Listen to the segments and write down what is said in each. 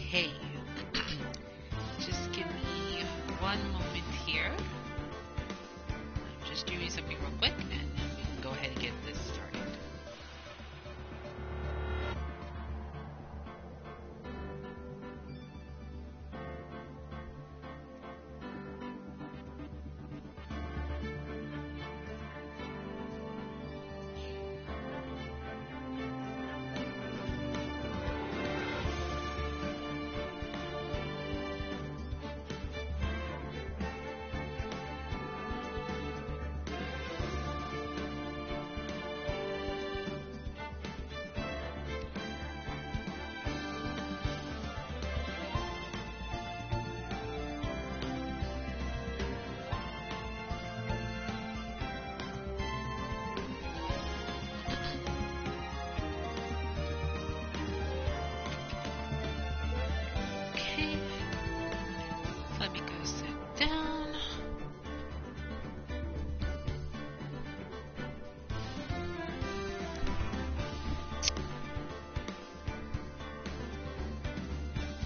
Okay. Just give me one moment here. I'm just doing something real quick, and then we can go ahead and get this started. Let me go sit down.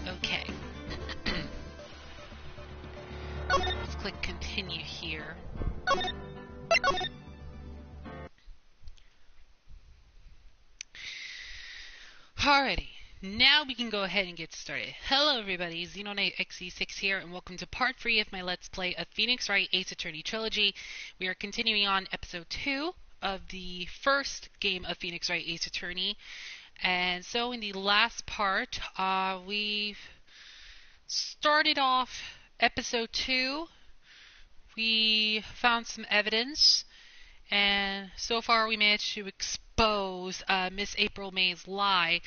Okay. Let's click continue here. Alrighty. Now we can go ahead and get started. Hello everybody, XE6 here, and welcome to part 3 of my Let's Play of Phoenix Wright Ace Attorney Trilogy. We are continuing on episode 2 of the first game of Phoenix Wright Ace Attorney. And so in the last part, we started off episode 2. We found some evidence, and so far we managed to expose Miss April May's lie.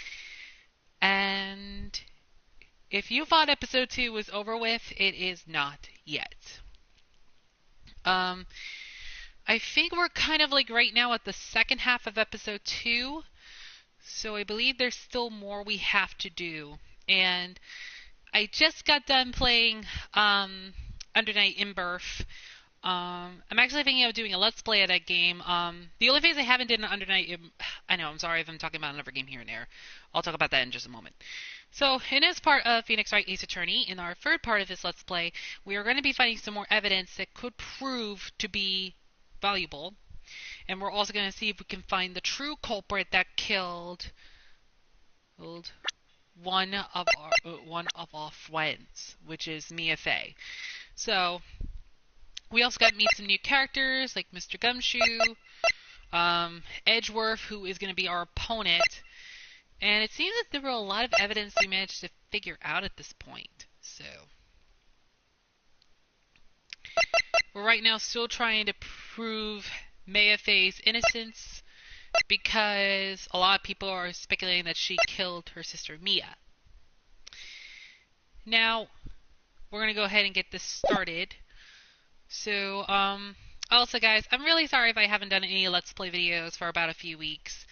And if you thought episode 2 was over with, it is not yet. I think we're kind of like right now at the second half of episode 2. So I believe there's still more we have to do. And I just got done playing Under Night in Birth. I'm actually thinking of doing a Let's Play of that game. The only things I haven't done Under Night I know, I'm sorry if I'm talking about another game here and there. I'll talk about that in just a moment. So, in this part of Phoenix Wright Ace Attorney, in our third part of this Let's Play, we are going to be finding some more evidence that could prove to be valuable. And we're also going to see if we can find the true culprit that killed one of our friends, which is Mia Fey. So, we also got to meet some new characters, like Mr. Gumshoe, Edgeworth, who is going to be our opponent. And it seems that there were a lot of evidence we managed to figure out at this point. So, we're right now still trying to prove Mia Fey's innocence, because a lot of people are speculating that she killed her sister Mia. Now, we're going to go ahead and get this started. So, also guys, I'm really sorry if I haven't done any Let's Play videos for about a few weeks.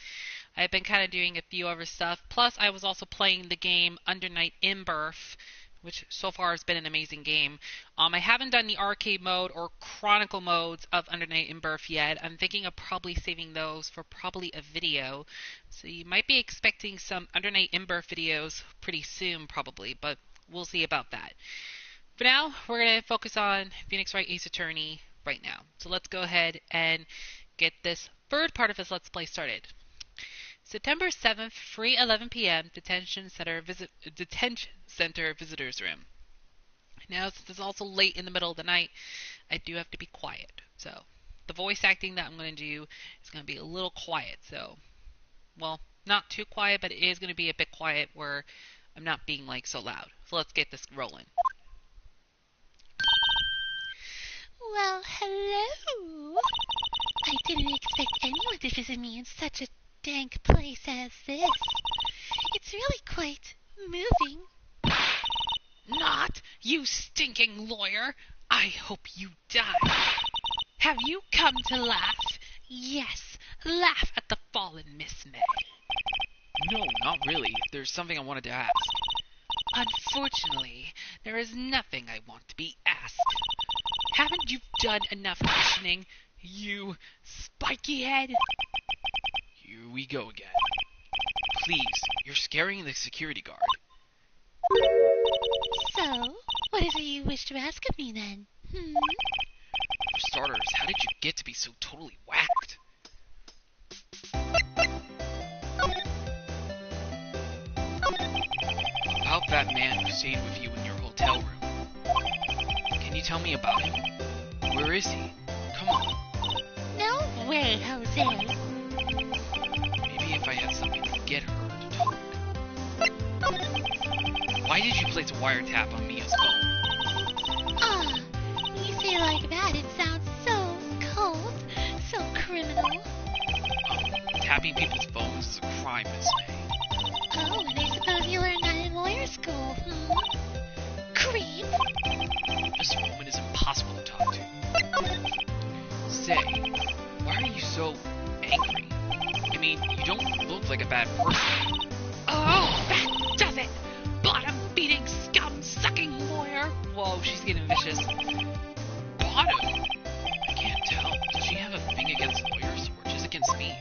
I've been kind of doing a few other stuff. Plus, I was also playing the game Under Night in Birth, which so far has been an amazing game. I haven't done the arcade mode or chronicle modes of Under Night in Birth yet. I'm thinking of probably saving those for probably a video. So you might be expecting some Under Night in Birth videos pretty soon, probably, but we'll see about that. For now, we're going to focus on Phoenix Wright Ace Attorney right now. So let's go ahead and get this third part of this Let's Play started. September 7th, 3:11 p.m., Detention Center Visitors Room. Now, since it's also late in the middle of the night, I do have to be quiet. So, the voice acting that I'm going to do is going to be a little quiet. So, well, not too quiet, but it is going to be a bit quiet where I'm not being, like, so loud. So, let's get this rolling. Well, hello. I didn't expect anyone to visit me in such a dank place as this. It's really quite moving. Not, you stinking lawyer! I hope you die. Have you come to laugh? Yes, laugh at the fallen Miss May. No, not really. There's something I wanted to ask. Unfortunately, there is nothing I want to be asked. Haven't you done enough questioning, you spiky head? Here we go again. Please, you're scaring the security guard. So, what is it you wish to ask of me then? For starters, how did you get to be so totally whacked? About that man who stayed with you in your hotel room. Can you tell me about him? Where is he? Come on. No way, Jose. Maybe if I had something to get her to talk. Why did you place a wiretap on Mia's phone? Ah, you say it like that, it sounds so cold, so criminal. Tapping people's phones is a crime, Miss May. Oh, and I suppose you learned that in lawyer school, Creep. This woman is impossible to talk to. Say, why are you so angry? I mean, you don't look like a bad person. Oh, that does it! Bottom-beating, scum-sucking lawyer! Whoa, she's getting vicious. Bottom? I can't tell. Does she have a thing against lawyers or just against me?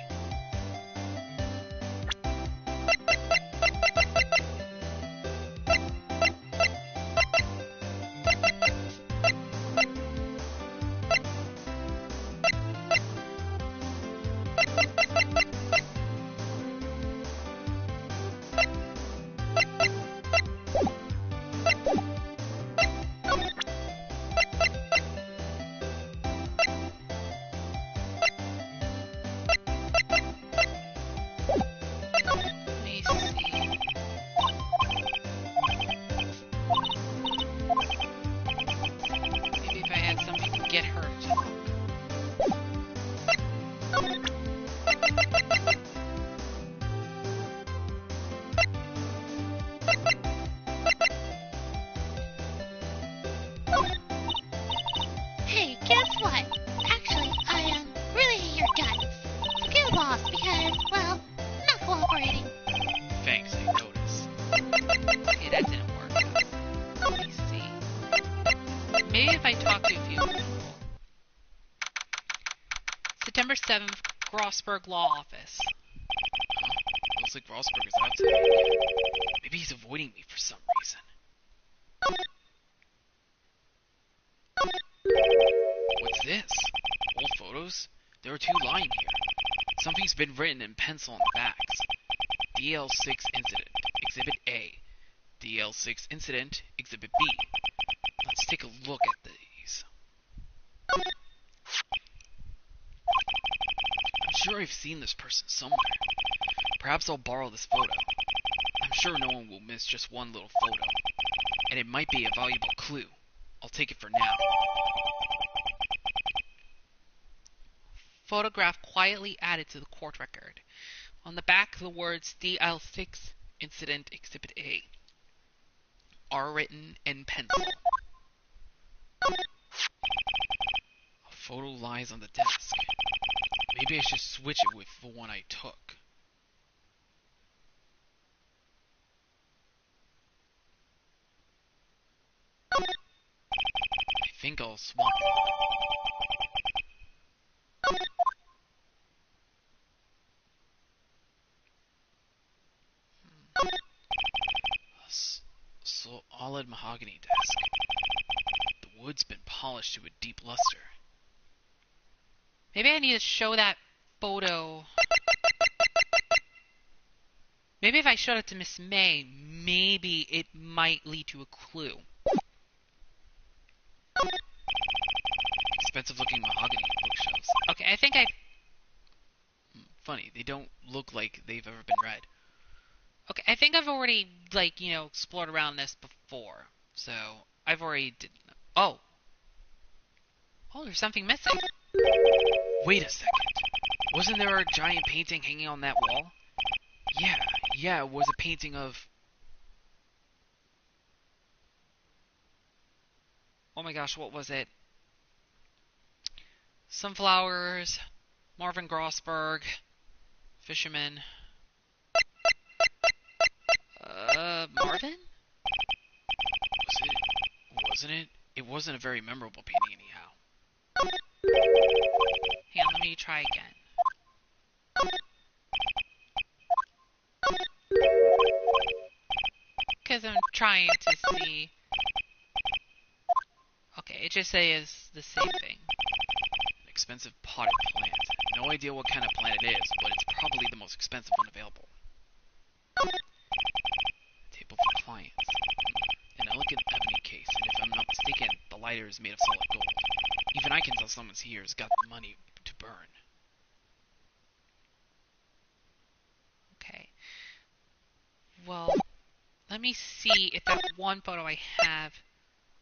Let me see. Maybe if I had something to get her to talk. Hey, guess what? Actually, I really hate your guts. So get lost because, well, not cooperating. Thanks, I notice. Okay, that didn't work out. Let me see. Maybe if I talk to a few people. September 7th, Grossberg Law Office. Looks like Rosberg is out today. Maybe he's avoiding me for some reason. What's this? Old photos? There are two lying here. Something's been written in pencil on the backs. DL6 Incident, Exhibit A. DL6 Incident, Exhibit B. Let's take a look at these. I'm sure I've seen this person somewhere. Perhaps I'll borrow this photo. I'm sure no one will miss just one little photo. And it might be a valuable clue. I'll take it for now. Photograph quietly added to the court record. On the back, the words DL6 Incident Exhibit A are written in pencil. A photo lies on the desk. Maybe I should switch it with the one I took. I think I'll swap them. Solid mahogany desk. The wood's been polished to a deep luster. Maybe I need to show that photo. Maybe if I showed it to Miss May, maybe it might lead to a clue. Expensive looking mahogany bookshelves. Okay, I think I... Funny, they don't look like they've ever been read. Okay, I think I've already, explored around this before. So, I've already did... Oh! Oh, there's something missing. Wait a second. Wasn't there a giant painting hanging on that wall? Yeah, it was a painting of... Oh my gosh, what was it? Sunflowers, Marvin Grossberg, Fisherman. Marvin? Wasn't it? It wasn't a very memorable painting anyhow. Hang on, let me try again. Because I'm trying to see it just says the same thing. An expensive potted plant. No idea what kind of plant it is, but it's probably the most expensive one available. Table for clients. An elegant ebony case, and if I'm not mistaken, the lighter is made of solid gold. Even I can tell someone's here has got the money to burn. Okay. Well, let me see if that one photo I have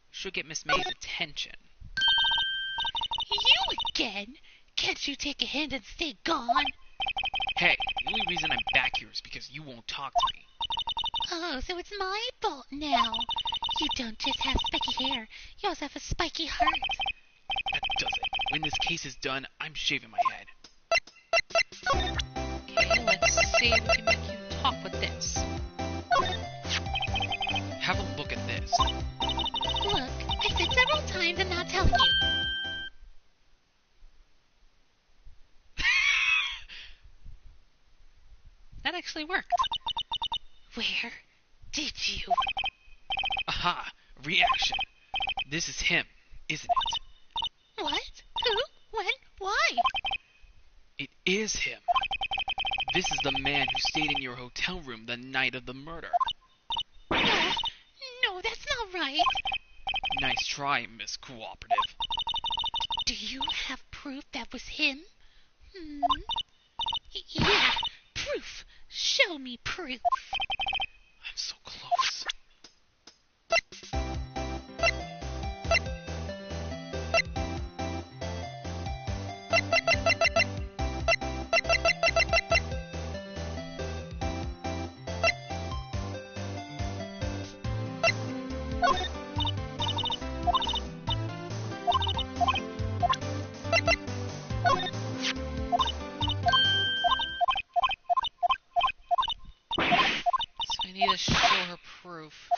should get Miss May's attention. You again? Can't you take a hand and stay gone? Hey, the only reason I'm back here is because you won't talk to me. Oh, so it's my fault now. You don't just have spiky hair, you also have a spiky heart. That does it. When this case is done, I'm shaving my head. Okay, let's see if we can make you talk with this. Have a look at this. Look, I said several times I'm not telling you. That actually worked. Where did you? Aha! Reaction. This is him, isn't it? What? Who? When? Why? It is him. This is the man who stayed in your hotel room the night of the murder. No, that's not right. Nice try, Miss Cooperative. Do you have proof that was him? Yeah, proof. Show me proof. I'm so close. So I need to show her proof.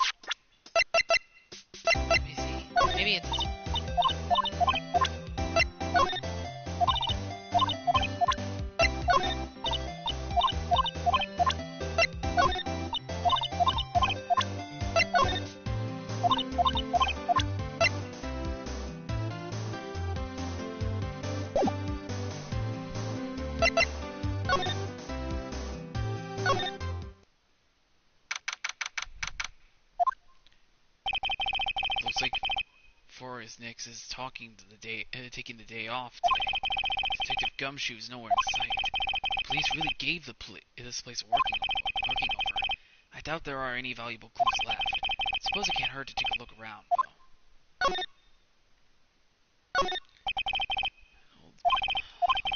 Let me see. Maybe it's this one. Looks like Forrest Nix is taking the day off today. Detective Gumshoe's nowhere in sight. Police really gave this place a working over. I doubt there are any valuable clues left. Suppose it can't hurt to take a look around, though.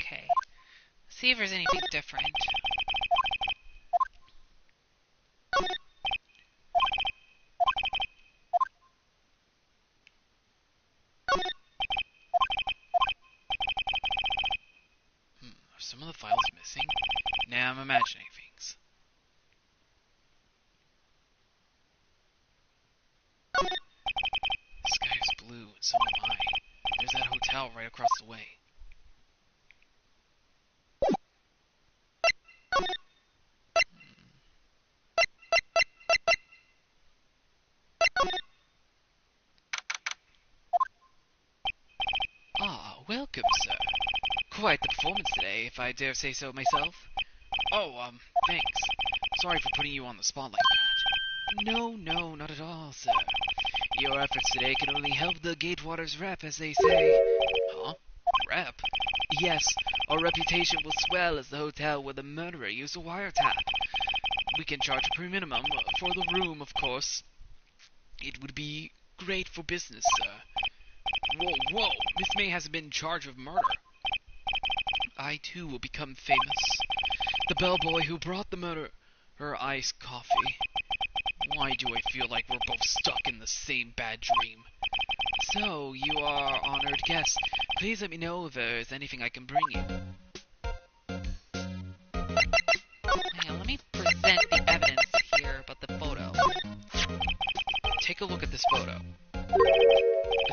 Okay. See if there's anything different. Are some of the files missing? Nah, I'm imagining things. The sky is blue, and so am I. There's that hotel right across the way. Ah, welcome, sir. Quite the performance today, if I dare say so myself. Oh, thanks. Sorry for putting you on the spot like that. No, not at all, sir. Your efforts today can only help the Gatewaters rep, as they say. Huh? Rep? Yes, our reputation will swell as the hotel where the murderer used a wiretap. We can charge a pre-minimum for the room, of course. It would be great for business, sir. Whoa, Miss May hasn't been in charge of murder. I, too, will become famous. The bellboy who brought the murder her iced coffee. Why do I feel like we're both stuck in the same bad dream? So, you are honored guests. Please let me know if there is anything I can bring you. Hang on, let me present the evidence here about the photo. Take a look at this photo.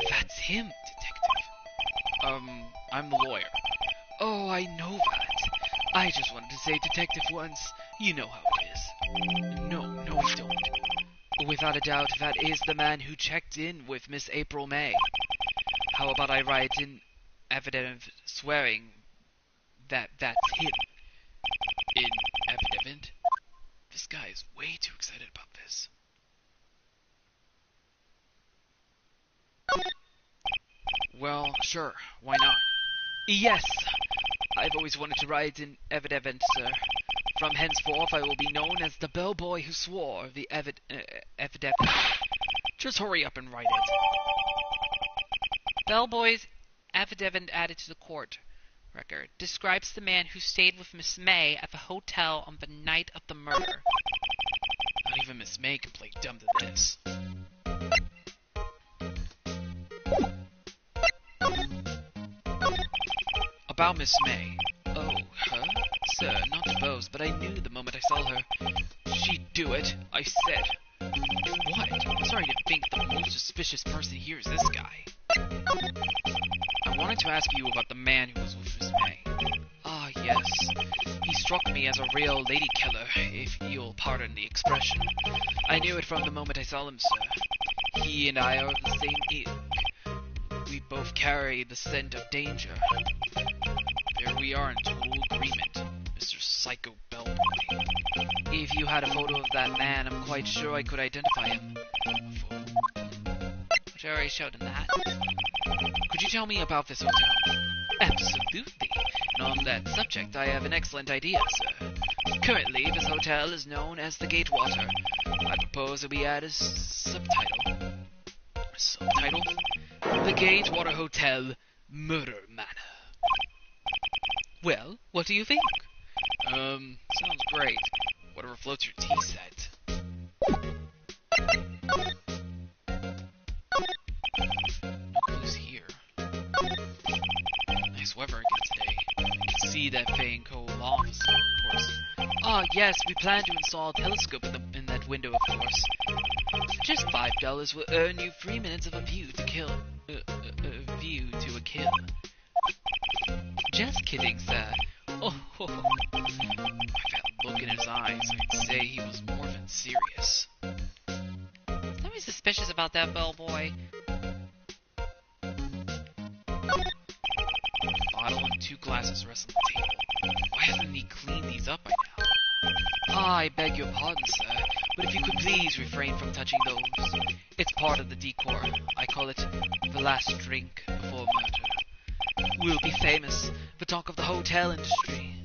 That's him, detective. I'm the lawyer. Oh, I know that. I just wanted to say detective once. You know how it is. No, I don't. Without a doubt, that is the man who checked in with Miss April May. How about I write in evidence swearing that that's him? In evidence? This guy is way too excited about this. Well, sure, why not? Yes! I've always wanted to write in evidence, sir. From henceforth I will be known as the bellboy who swore the evidence. Just hurry up and write it. Bellboy's affidavit added to the court record describes the man who stayed with Miss May at the hotel on the night of the murder. Not even Miss May can play dumb to this. About Miss May. Oh, her? Sir, not to boast, but I knew the moment I saw her. She'd do it, I said. What? I'm starting to think the most suspicious person here is this guy. I wanted to ask you about the man who was with Miss May. Ah, yes. He struck me as a real lady killer, if you'll pardon the expression. I knew it from the moment I saw him, sir. He and I are of the same ilk. We both carry the scent of danger. There we are in total agreement, Mr. Psycho Bellboy. If you had a photo of that man, I'm quite sure I could identify him. A photo? Which I already showed in that. Could you tell me about this hotel? Absolutely. And on that subject, I have an excellent idea, sir. Currently, this hotel is known as the Gatewater. I propose that we add a subtitle. A subtitle? The Gatewater Hotel Murder Manor. Well, what do you think? Sounds great. Whatever floats your tea set. No clues here. Nice weather again today. I can see that thing go off, of course. Ah, yes, we plan to install a telescope in that window, of course. Just $5 will earn you 3 minutes of a view to kill. View to a kill. Just kidding, sir. Oh, ho, ho. By that look in his eyes, I'd say he was more than serious. Something suspicious about that bellboy. Bottle and 2 glasses rest on the table. Why hasn't he cleaned these up by now? Ah, I beg your pardon, sir, but if you could please refrain from touching those. It's part of the decor. I call it the last drink before murder. We'll be famous, the talk of the hotel industry.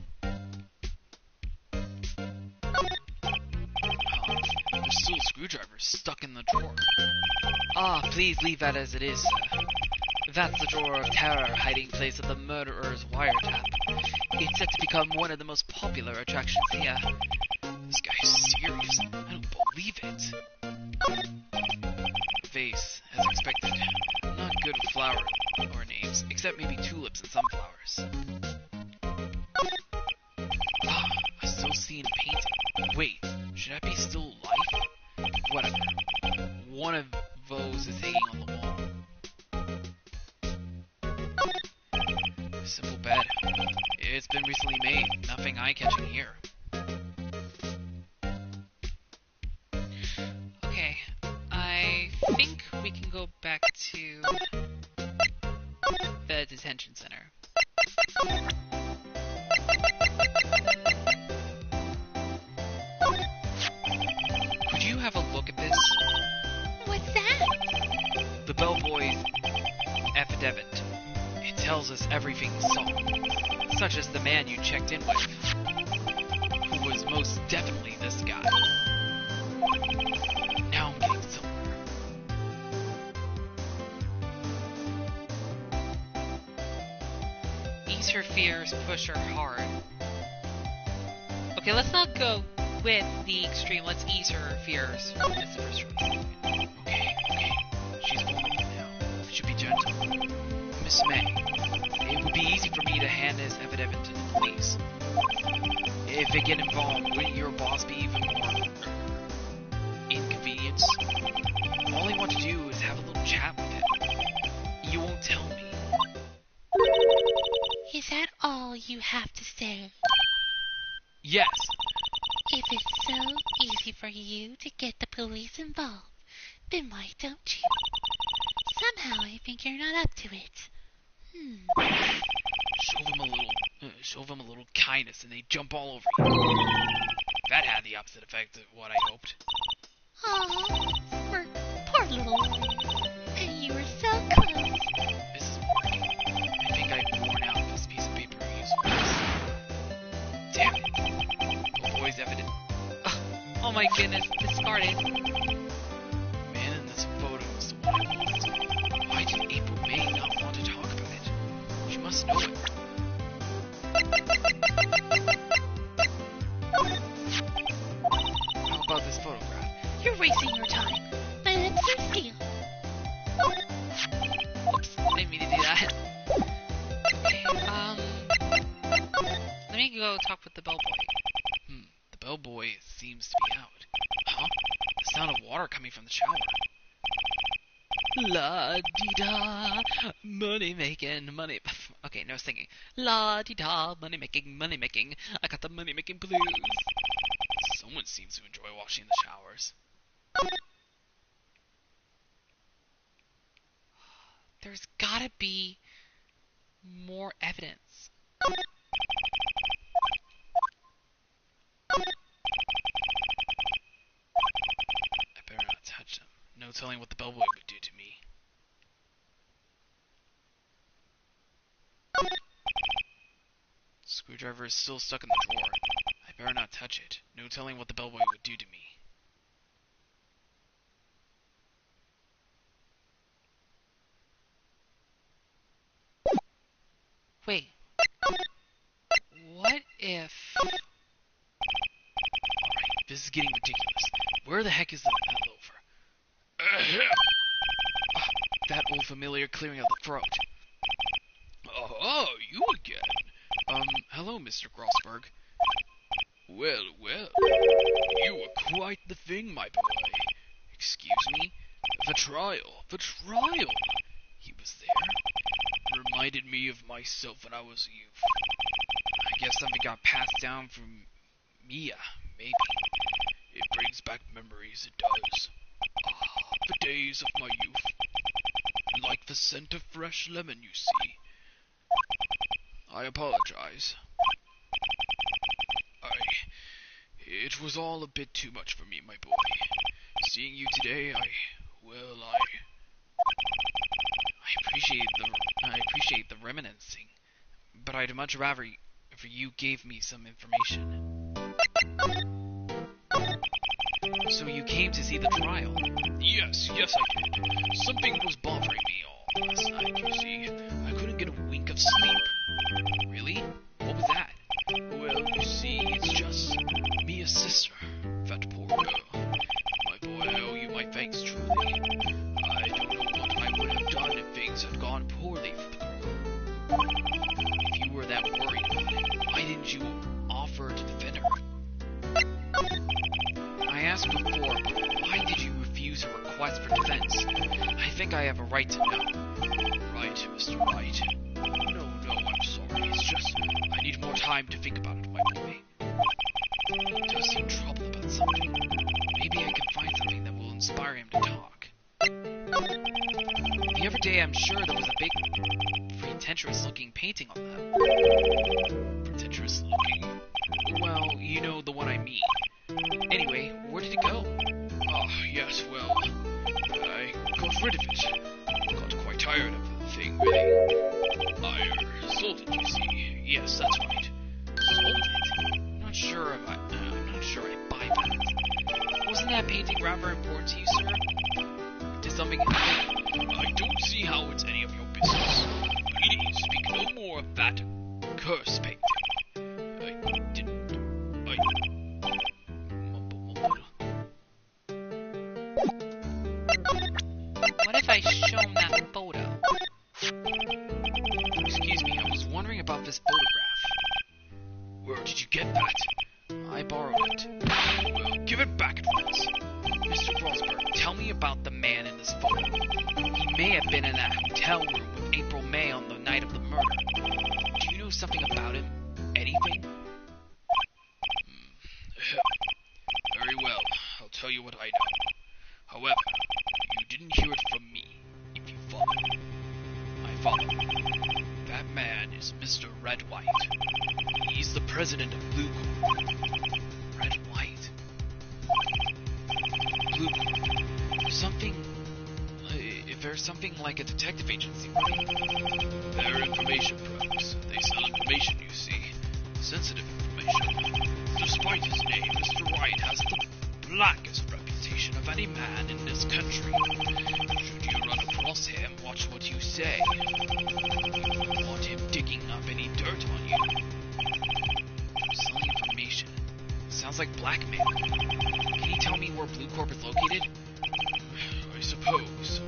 There's still screwdrivers stuck in the drawer. Ah, please leave that as it is, sir. That's the drawer of terror hiding place of the murderer's wiretap. It's set to become one of the most popular attractions here. This guy's serious. I don't believe it. Vase, as expected. Not good with flower or names, except maybe tulips and sunflowers. Ah, I still see him painting. Wait, should I be still alive? Whatever. One of those is hanging on the wall. Simple bed. It's been recently made. Nothing eye-catching here. Okay, I think we can go back to the detention center. Could you have a look at this? What's that? The bellboy's affidavit. It tells us everything he saw, such as the man you checked in with, who was most definitely this guy. Now I'm getting somewhere. Ease her fears, push her hard. Okay, let's not go with the extreme. Let's ease her fears. That's the first one. Okay. She's vulnerable now. I should be gentle. Miss May, it would be easy for me to hand this evidence to the police. If they get involved, wouldn't your boss be even more inconvenienced? All I want to do is have a little chat with him. You won't tell me. Is that all you have to say? Yes. If it's so easy for you to get the police involved, then why don't you? somehow I think you're not up to it. Show them a little kindness, and they jump all over you. That had the opposite effect of what I hoped. Aw, poor little one. And you were so close. This is weird. I think I've worn out this piece of paper we used for this. Damn it! Boy's evident. Oh my goodness, discarded. Man in this photo is the one I want. Why did April May not want to talk about it? She must know it. How about this photograph? You're wasting your time. My lips are sealed. Oops, didn't mean to do that. Okay, let me go talk with the bellboy. The bellboy seems to be out. Huh? The sound of water coming from the shower. La-dee-da, money making, money... Okay, no singing. La-dee-da, money making, I got the money making blues. Someone seems to enjoy washing the showers. There's gotta be more evidence. I better not touch them. No telling what the bellboy would do to me. Screwdriver is still stuck in the drawer. I better not touch it. No telling what the bellboy would do to me. Wait. What if... Alright, this is getting ridiculous. Where the heck is that loafer? That old familiar clearing of the throat. Oh, you again. Hello, Mr. Grossberg. Well, you were quite the thing, my boy. Excuse me? The trial. He was there. Reminded me of myself when I was a youth. I guess something got passed down from Mia, maybe. It brings back memories, it does. Ah, the days of my youth. Like the scent of fresh lemon, you see. I apologize. It was all a bit too much for me, my boy. Seeing you today, I appreciate the reminiscing, but I'd much rather if you gave me some information. So you came to see the trial? Yes, I did. Something was bothering me all last night, you see. I couldn't get a wink of sleep. Really? What was that? Well, you see, it's just Mia's sister, that poor girl. My boy, I owe you my thanks truly. I don't know what I would have done if things had gone poorly for the girl. If you were that worried about it, why didn't you offer to defend her? I asked before, but why did you refuse her request for defense? I think I have a right to know. Right, Mr. Wright. No, I'm sorry. It's just I need more time to think about it, my boy. He does seem troubled about something. Maybe I can find something that will inspire him to talk. The other day, I'm sure there was a big, pretentious-looking painting on that. Pretentious-looking? Well, you know the one I mean. Anyway, where did it go? Oh, yes, well, I got rid of it. Got quite tired of the thing, really. I sold it, you see. Yes, that's right. Sold it? I'm not sure I buy that. Wasn't that painting rather important to you, sir? Did something... I don't see how it's any of your business. Please speak no more of that curse painting. What if I show him that photo? Excuse me, I was wondering about this photograph. Where did you get that? I borrowed it. Well, give it back at once. Mr. Grossberg, tell me about the man in this photo. He may have been in that hotel room with April May on the night of the murder. Do you know something about him? Anything? Very well, I'll tell you what I know. However, you didn't hear it from me. If you follow follow. That man is Mr. Red White. He's the president of Blue Corp. Red White. Blue Corp. Something... if there's something like a detective agency, right? They're information pros. They sell information, you see. Sensitive information. Despite his name, Mr. Wright has the blackest reputation of any man in this country. Should you run across him, watch what you say. You don't want him digging up any dirt on you. Selling information. Sounds like blackmail. Can you tell me where Blue Corp is located? I suppose.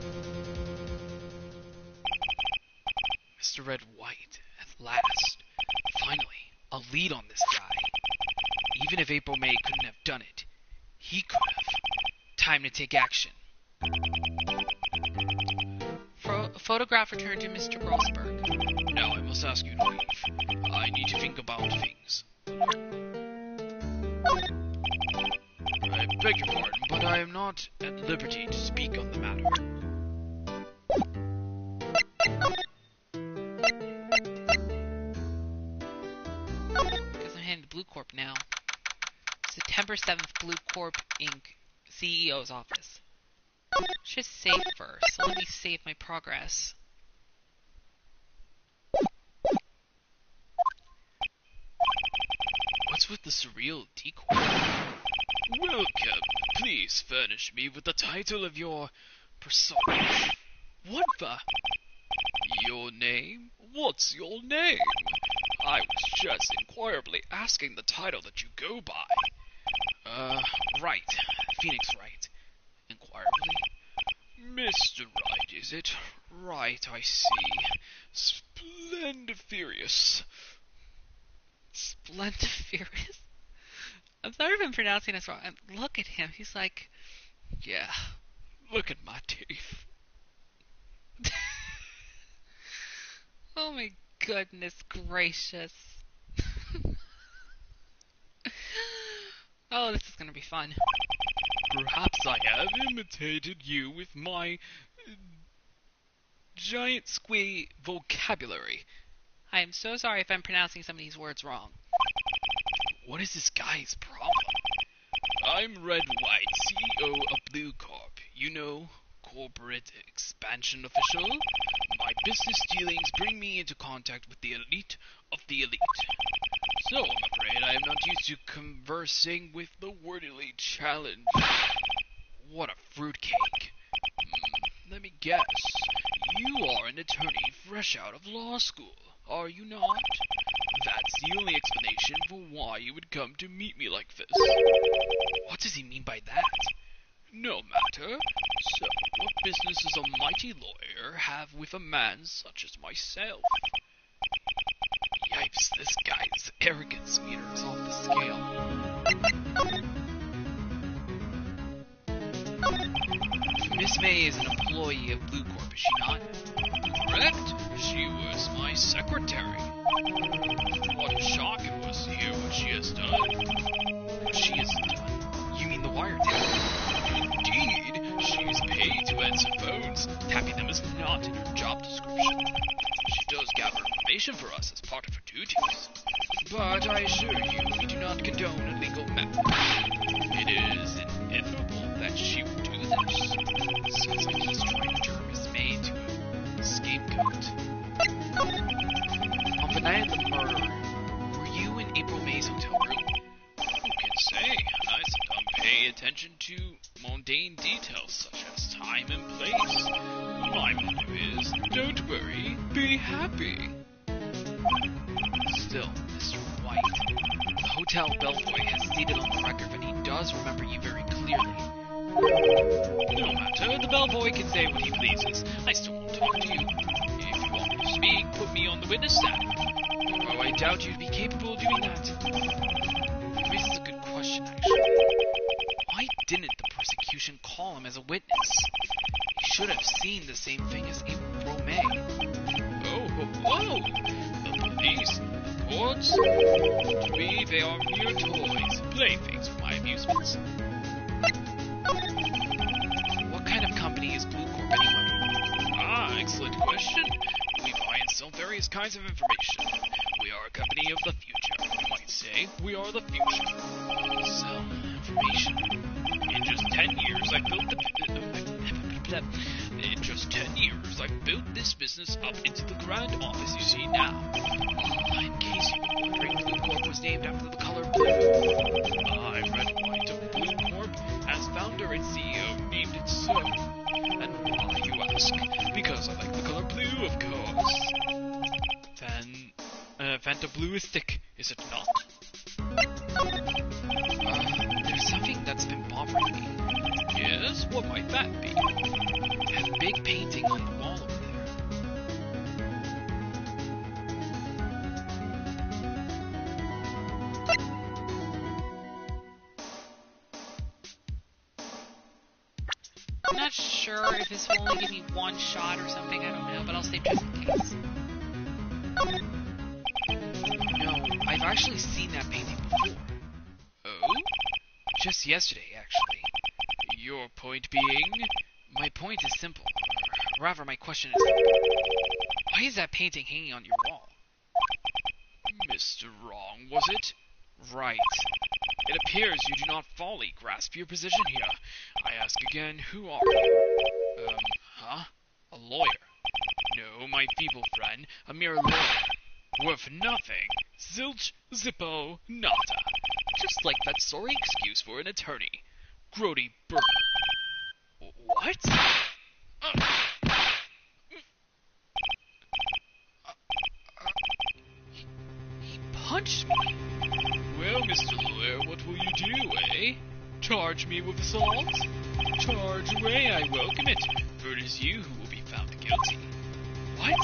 Mr. Red White, at last. Finally, a lead on this guy. Even if April May couldn't have done it, he could have. Time to take action. Photograph returned to Mr. Grossberg. Now I must ask you to leave. I need to think about things. I beg your pardon, but I am not at liberty to speak on the matter. Because I'm heading to Blue Corp now. September 7th, Blue Corp Inc. CEO's office. Should save first, so let me save my progress. What's with the surreal decor? Welcome. Please furnish me with the title of your persona. What the? Your name? What's your name? I was just inquirably asking the title that you go by. Wright. Phoenix Wright. Inquirably. Mr. Wright, is it? Right, I see. Splendiferous. Splendiferous? I'm sorry if I'm pronouncing this wrong. Look at him. He's like, Yeah, look at my teeth. oh my goodness gracious. Oh, this is gonna be fun. Perhaps I have imitated you with my giant squee vocabulary. I am so sorry if I'm pronouncing some of these words wrong. What is this guy's problem? I'm Red White, CEO of Blue Corp. You know, corporate expansion official. My business dealings bring me into contact with the elite of the elite. So I'm afraid I am not used to conversing with the wordily challenged. What a fruitcake. Let me guess. You are an attorney fresh out of law school, are you not? That's the only explanation for why you would come to meet me like this. What does he mean by that? No matter. So, what business does a mighty lawyer have with a man such as myself? Yipes, this guy's arrogance meter is off the scale. Miss May is an employee of Blue Corp, is she not? Correct. She was my secretary. What a shock it was to hear what she has done. What she has done? You mean the wiretap? Indeed, she is paid to answer phones. Tapping them is not in her job description. She does gather information for us as part of her duties. But I assure you, we do not condone illegal methods. It is inevitable that she would do this. Sounds like he's trying to turn Miss May into a scapegoat. On the night of the murder, were you in April May's hotel room? Who can say? I seldom pay attention to mundane details such as time and place. My motto is, don't worry, be happy. Still, Mr. White, the hotel bellboy has stated on the record that he does remember you very clearly. No matter, the bellboy can say what he pleases. I still won't talk to you. If you want me to speak, put me on the witness stand. Although I doubt you'd be capable of doing that. This is a good question, actually. Why didn't the prosecution call him as a witness? He should have seen the same thing as April May. Oh, whoa! The police, the courts? To me, they are mere toys, playthings for my amusements. What kind of company is Blue Corp anyway? Ah, excellent question. We various kinds of information. We are a company of the future. You might say we are the future. So, information. In just 10 years, I built In just 10 years, I built this business up into the grand office you see now. In case you were wondering, Blue Corp was named after the color blue. I, Red White of Blue Corp, as founder and CEO, named it so. And why, you ask? Because I like the color blue, of course. Fanta Bluistic, is it not? There's something that's been bothering me. Yes? What might that be? That big painting on the wall over there. I'm not sure if this will only give me one shot or something, I don't know, but I'll save just in case. No, I've actually seen that painting before. Oh? Just yesterday, actually. Your point being? My point is simple. Rather, my question is, why is that painting hanging on your wall? Mr. Wrong, was it? Right. It appears you do not fully grasp your position here. I ask again, who are you? A lawyer? No, my feeble friend, a mere lawyer. Worth nothing. Zilch, zippo, nada. Just like that sorry excuse for an attorney. Grody Burger. What? He punched me. Well, Mr. Lawyer, what will you do, eh? Charge me with assault? Charge away, I welcome it, for it is you who will be found guilty. What?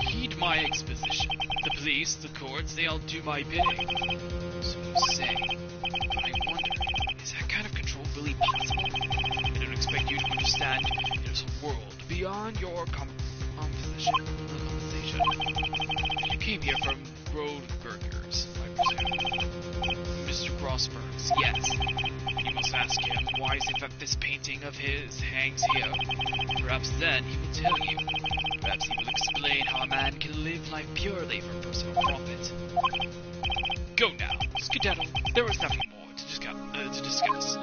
Heed my exposition. The police, the courts, they all do my bidding. So you say. But I wonder, is that kind of control really possible? I don't expect you to understand. There's a world beyond your compensation. You came here from Road Burgers, I presume. Mr. Grossberg's, yes. You must ask him, why is it that this painting of his hangs here? Perhaps then he will tell you. Perhaps he will explain how a man can live life purely for personal profit. Go now, skedaddle. There is nothing more to discuss.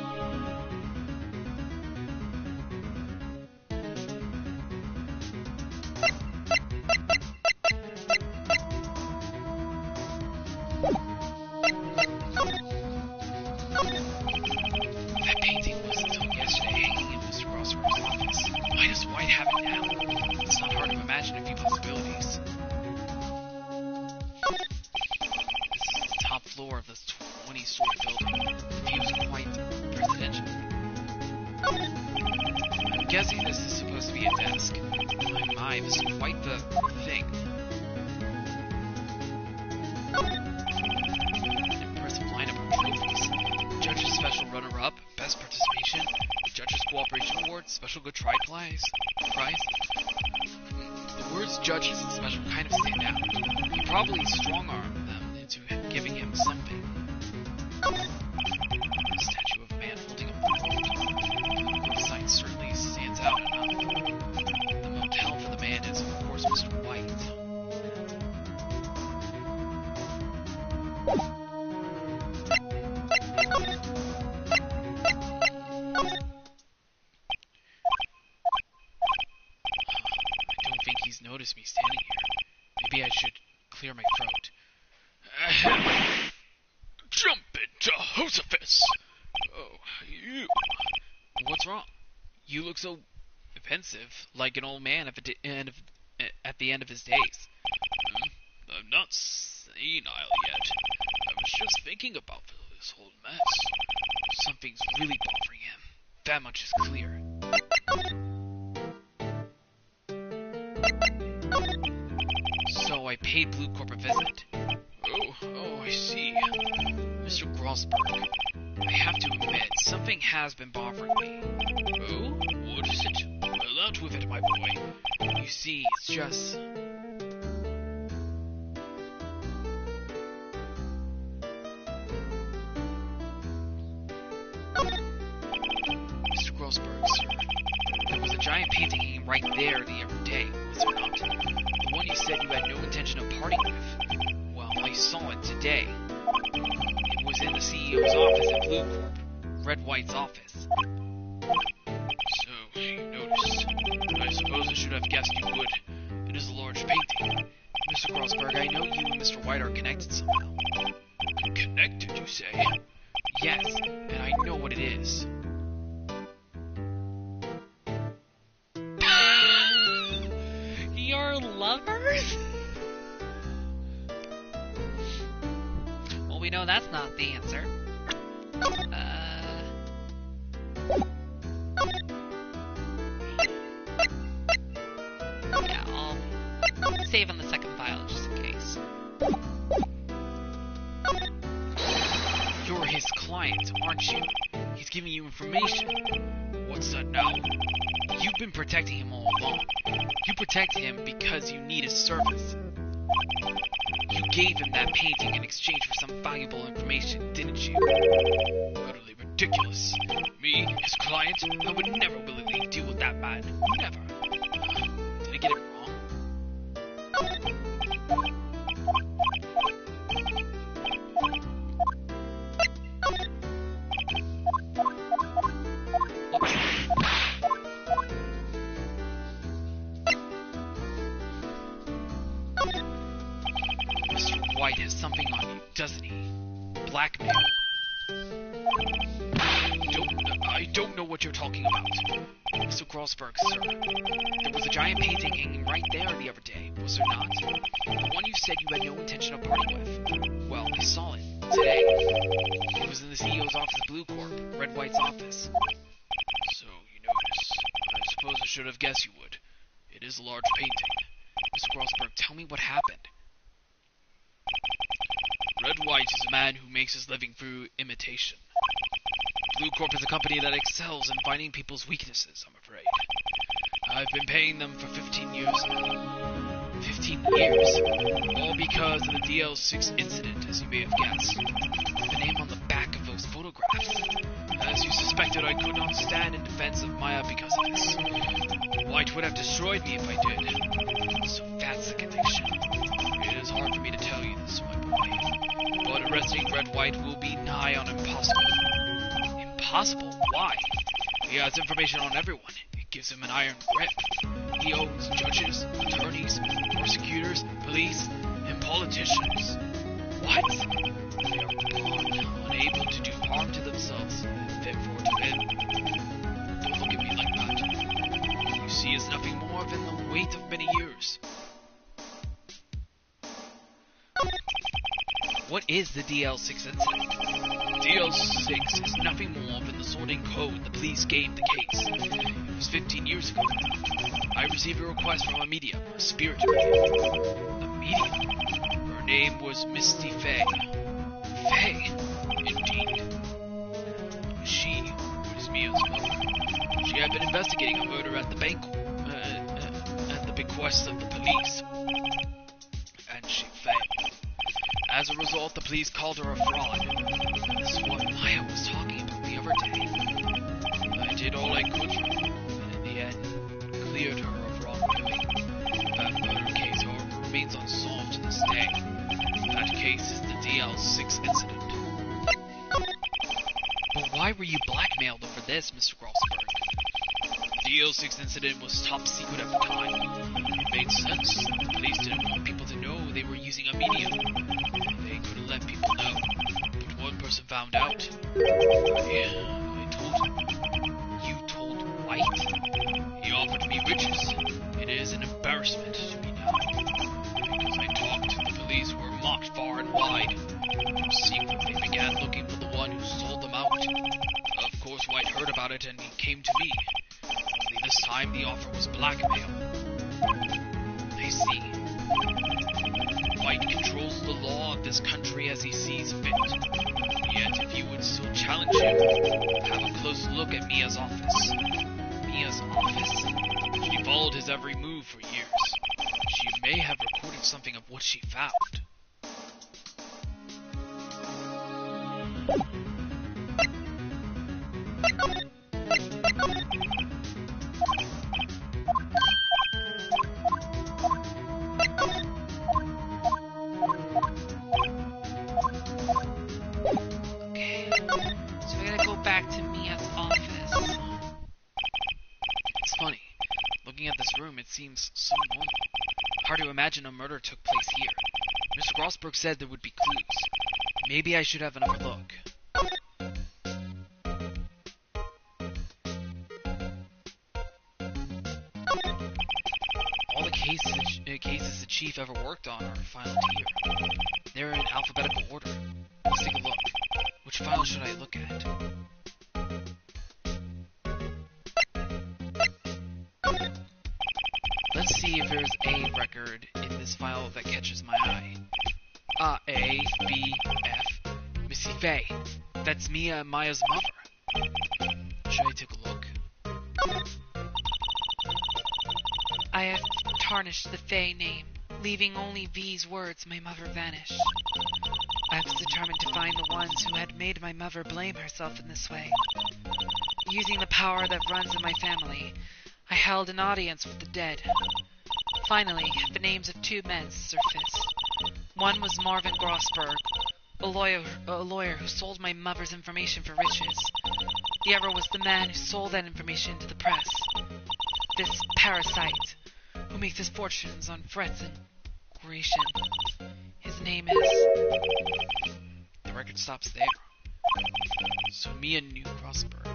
That painting was until yesterday hanging in Mr. Grossberg's office. Why does White have it now? It's not hard to imagine a few possibilities. This is the top floor of this 20-story building. The view is quite presidential. I'm guessing this is supposed to be a desk. My, this is quite the thing. An impressive lineup of trophies. Judge's Special Runner-Up, Best Participation, Judge's Cooperation Award, Special Good Try Prize. The words judges and special kind of stand out. He probably strong-armed them into giving him something. A statue of a man holding up the world. The sign certainly stands out enough. The motel for the man is, of course, Mr. White. I don't think he's noticed me standing here. Maybe I should clear my throat. Jump into Josephus! Oh, you. What's wrong? You look so pensive, like an old man at the end of his days. I'm not senile yet. I was just thinking about this whole mess. Something's really bothering him. That much is clear. So I paid Blue Corp a visit. Oh, I see. Mr. Grossberg, I have to admit, something has been bothering me. Oh? What is it? Well, out with it, my boy. You see, it's just... Mr. Grossberg, sir. There was a giant painting hanging right there the other day, was there not? The one you said you had no intention of parting with. Well, I saw it today. It was in the CEO's office at Blue Corp, Red White's office. So, you noticed. I suppose I should have guessed you would. It is a large painting. Mr. Grossberg, I know you and Mr. White are connected somehow. Connected, you say? Yes, and I know what it is. You're lovers? Well, we know that's not the answer. Yeah, I'll save on the second file just in case. You're his client, aren't you? He's giving you information. What's that now? You've been protecting him all along. You protect him because you need his service. You gave him that painting in exchange for some valuable information, didn't you? Utterly ridiculous. Me, his client, I would never willingly deal with that man. Never. Did I get it wrong? Mr. White has something on you, doesn't he? Blackmail. I don't know what you're talking about. Mr. Grossberg, sir. There was a giant painting hanging right there the other day, was there not? The one you said you had no intention of parting with. Well, I saw it. Today. It was in the CEO's office at Blue Corp, Red White's office. So, you notice. I suppose I should have guessed you would. It is a large painting. Mr. Grossberg, tell me what happened. Red White is a man who makes his living through imitation. Blue Corp is a company that excels in finding people's weaknesses, I'm afraid. I've been paying them for 15 years now. 15 years? All because of the DL6 incident, as you may have guessed. The name on the back of those photographs. As you suspected, I could not stand in defense of Maya because of this. White would have destroyed me if I did. So that's the connection. It is hard for me to tell you this, my boy. But arresting Red White will be nigh on impossible. Impossible? Why? He has information on everyone. It gives him an iron grip. He owns judges, attorneys, prosecutors, police, and politicians. What? They are born unable to do harm to themselves, fit for to live. Don't look at me like that. What you see is nothing more than the weight of many years. What is the DL6 incident? DL6 is nothing more than the sorting code the police gave the case. It was 15 years ago. I received a request from a medium, a spirit medium. A medium? Her name was Misty Fay. Fay? Indeed. She was Mia's mother. She had been investigating a murder at the bank, at the bequest of the police. And she failed. As a result, the police called her a fraud. This is what Maya was talking about the other day. I did all I could for her, and in the end, cleared her of wrongdoing. That murder case, however, remains unsolved to this day. That case is the DL6 incident. But why were you blackmailed over this, Mr. Grossberg? The DL6 incident was top secret at the time. It made sense. The police didn't want people to know they were using a medium. They couldn't let people know. But one person found out. I told him. You told White? He offered me riches. It is an embarrassment to me now. Because I talked, the police were mocked far and wide. Secretly began looking for the one who sold them out. Of course, White heard about it and he came to me. Only this time the offer was blackmail. I see. White controls the law of this country as he sees fit. Yet, if you would still challenge him, have a close look at Mia's office. Mia's office? She followed his every move for years. She may have recorded something of what she found. back to Mia's office. It's funny. Looking at this room, it seems so normal. Hard to imagine a murder took place here. Mr. Grossberg said there would be clues. Maybe I should have another look. All the cases the chief ever worked on are filed here. They're in alphabetical order. Let's take a look. Which file should I look at? Let's see if there's a record in this file that catches my eye. A, B, F, Missy Faye. That's Mia and Maya's mother. Should I take a look? I have tarnished the Faye name, leaving only these words: my mother vanished. I was determined to find the ones who had made my mother blame herself in this way. Using the power that runs in my family, I held an audience with the dead. Finally, the names of two men surfaced. One was Marvin Grossberg, a lawyer who sold my mother's information for riches. The other was the man who sold that information to the press. This parasite, who makes his fortunes on threats and coercion. His name is... The record stops there. So Mia knew Grossberg.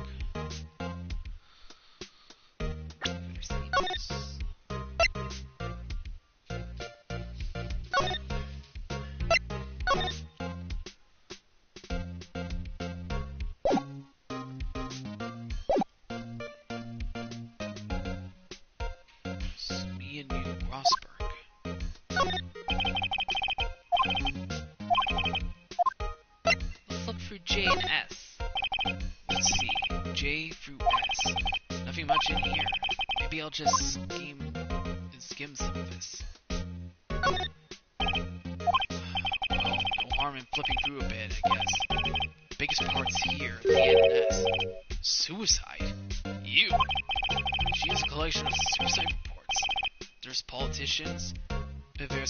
Let's look through J and S. Let's see. J through S. Nothing much in here. Maybe I'll just skim some of this. Well, no harm in flipping through a bit, I guess. The biggest part's here, the N and S. Suicide? You! She has a collection of suicide reports. There's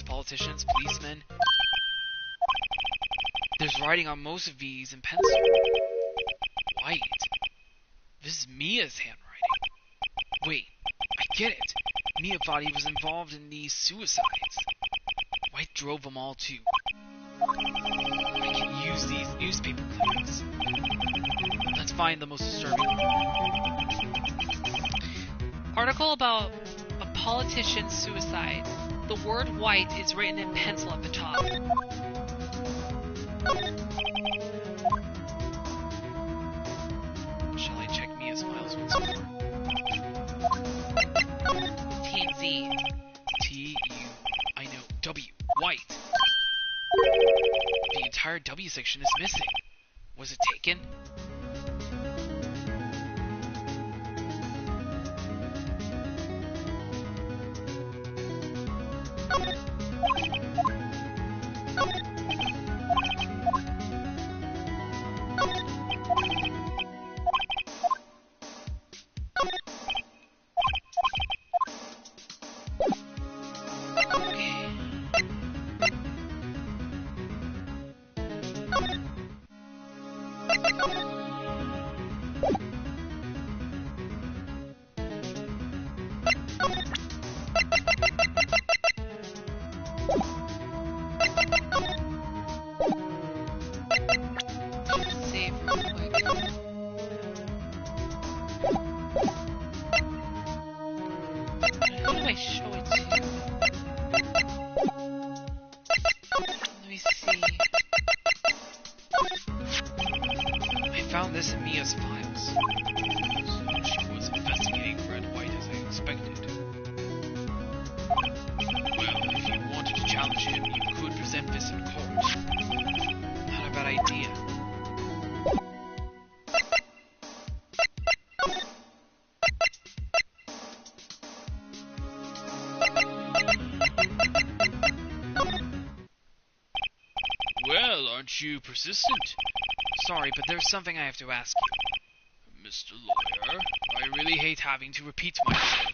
politicians, policemen. There's writing on most of these in pencil. White. This is Mia's handwriting. Wait, I get it. Mia thought he was involved in these suicides. White drove them all too. I can use these newspaper clippings. Let's find the most disturbing one. Article about a politician's suicide. The word white is written in pencil at the top. Shall I check Mia's files once more? T and Z. I know, W. White. The entire W section is missing. Was it taken? Save real quick. Who do I show it to? Let me see. I found this in Mia's files. So she was investigating Red White as I expected. Well, if you wanted to challenge him, you could present this in court. Not a bad idea. Well, aren't you persistent? Sorry, but there's something I have to ask you. Mr. Lawyer, I really hate having to repeat myself,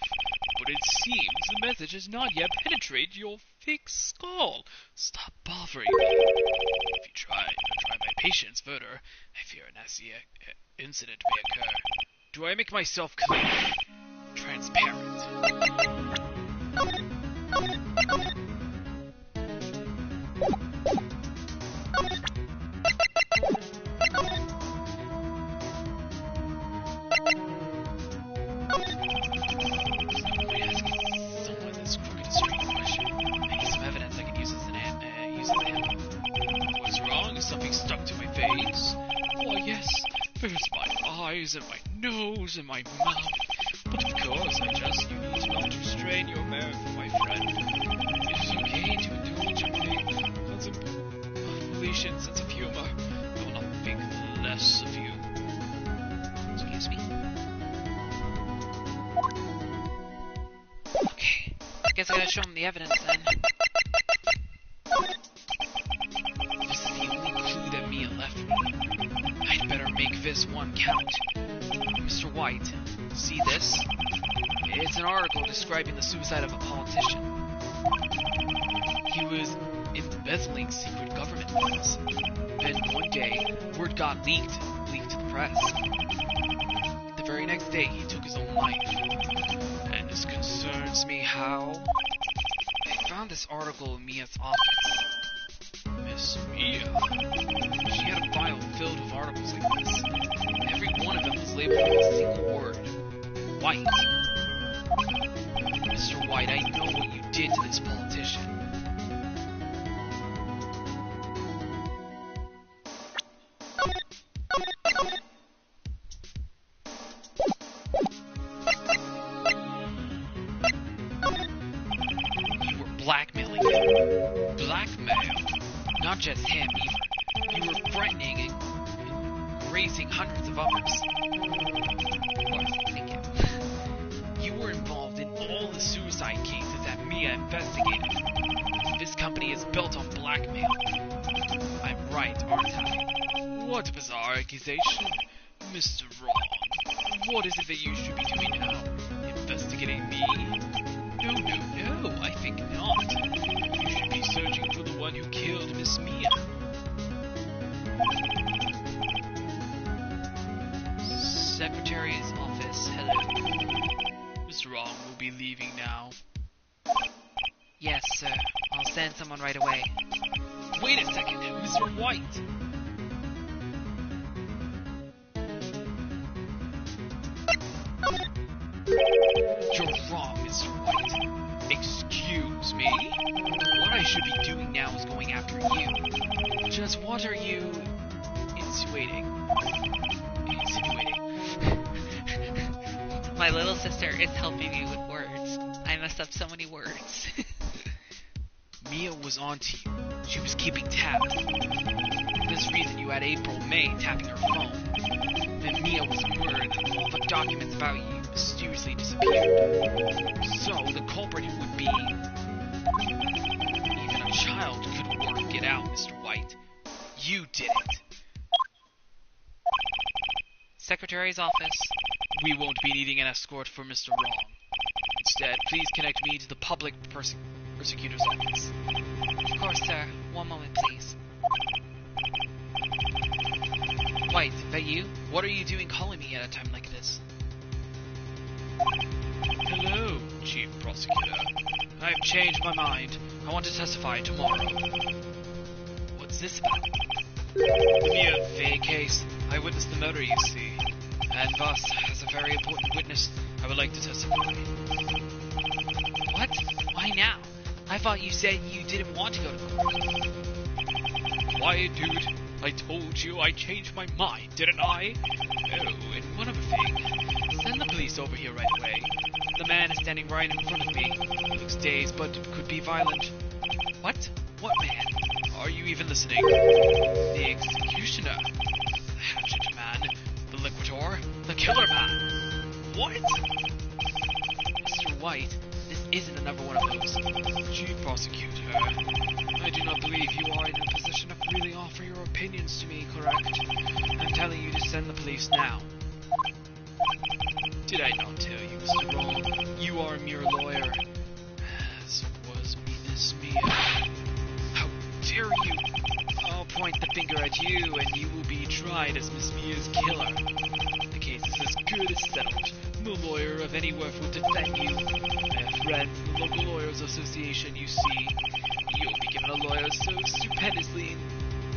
but it seems the message has not yet penetrated your thick skull. Stop bothering me. If you try my patience further, I fear a nasty incident may occur. Do I make myself clear? Transparent. Something stuck to my face? Why, yes, there's my eyes and my nose and my mouth. But of course, you need not restrain your mirth, my friend. It is okay to indulge in my foolish sense of humor. I will not think less of you. Excuse me. Okay, I guess I gotta show him the evidence then. I'd better make this one count. Mr. White, see this? It's an article describing the suicide of a politician. He was embezzling secret government funds. Then one day, word got leaked to the press. The very next day, he took his own life. And this concerns me how... I found this article in Mia's office. Miss Mia. She had a file filled with articles like this. Every one of them was labeled with a single word. White. Mr. White, I know what you did to this politician. You were blackmailing him. Blackmail? Not just him, either. You were threatening and raising hundreds of others. Thank you. You were involved in all the suicide cases that Mia investigated. This company is built on blackmail. I'm right, aren't I? What a bizarre accusation. Mr. Wrong. What is it that you should be doing now? Investigating me? No, I think not. You should be searching for the one who killed Miss Mia. Secretary's office, hello. Mr. Wrong will be leaving now. Yes, sir. I'll send someone right away. Wait a second, Mr. White! You're wrong, Mr. White. Excuse me? What I should be doing now is going after you. Just what are you insinuating? My little sister is helping me with words. I messed up so many words. Mia was onto you. She was keeping tabs. For this reason, you had April May tapping her phone. Then Mia was murdered and all the documents about you mysteriously disappeared. So, the culprit would be... Even a child could work it out, Mr. White. You did it. Secretary's office. We won't be needing an escort for Mr. Wrong. Instead, please connect me to the public prosecutor's office. Of course, sir. One moment, please. White, that you? What are you doing calling me at a time like this? Hello, Chief Prosecutor. I've changed my mind. I want to testify tomorrow. What's this about? The Mia Fay case. I witnessed the murder, you see. And thus, as a very important witness, I would like to testify. What? Why now? I thought you said you didn't want to go to court. Quiet, dude. I told you I changed my mind, didn't I? Oh, and one other thing. Send the police over here right away. The man is standing right in front of me. He looks dazed, but could be violent. What? What man? Are you even listening? The executioner. The hatchet man. The liquidator. The killer man. What? Mr. White, this isn't another one of those. Chief Prosecutor, I do not believe you are in a position of really offer your opinions to me, correct? I'm telling you to send the police now. Did I not tell you, Mr. Wrong? You are a mere lawyer. As was Miss Mia. Mia. How dare you! I'll point the finger at you, and you will be tried as Miss Mia's killer. The case is as good as settled. No lawyer of any worth will defend you. I have friends in the local lawyers association, you see. You'll be given a lawyer so stupendously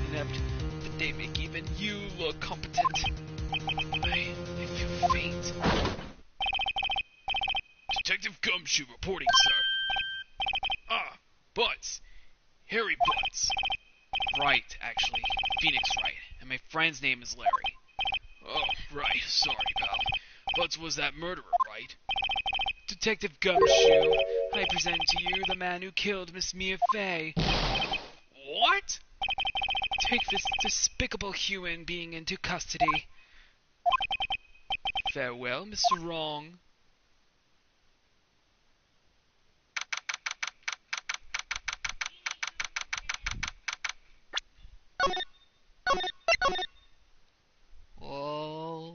inept that they make even you look competent. I feel faint. Detective Gumshoe reporting, sir. Ah, Butts. Harry Butts. Right, actually. Phoenix Wright. And my friend's name is Larry. Oh, right. Sorry, pal. Butts was that murderer, right? Detective Gumshoe, I present to you the man who killed Miss Mia Fey. What? Take this despicable human being into custody. Farewell, Mr. Wrong. Whoa.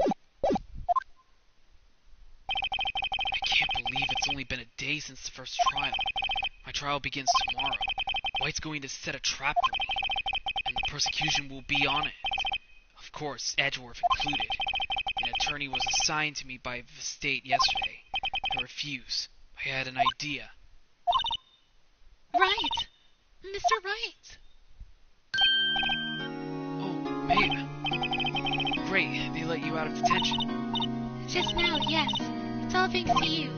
I can't believe it's only been a day since the first trial. My trial begins tomorrow. White's going to set a trap for me, and the prosecution will be on it. Of course, Edgeworth included. An attorney was assigned to me by the state yesterday. I refused. I had an idea. Right. Mr. Wright. Oh, Maeve. Great, they let you out of detention. Just now, yes. It's all thanks to you.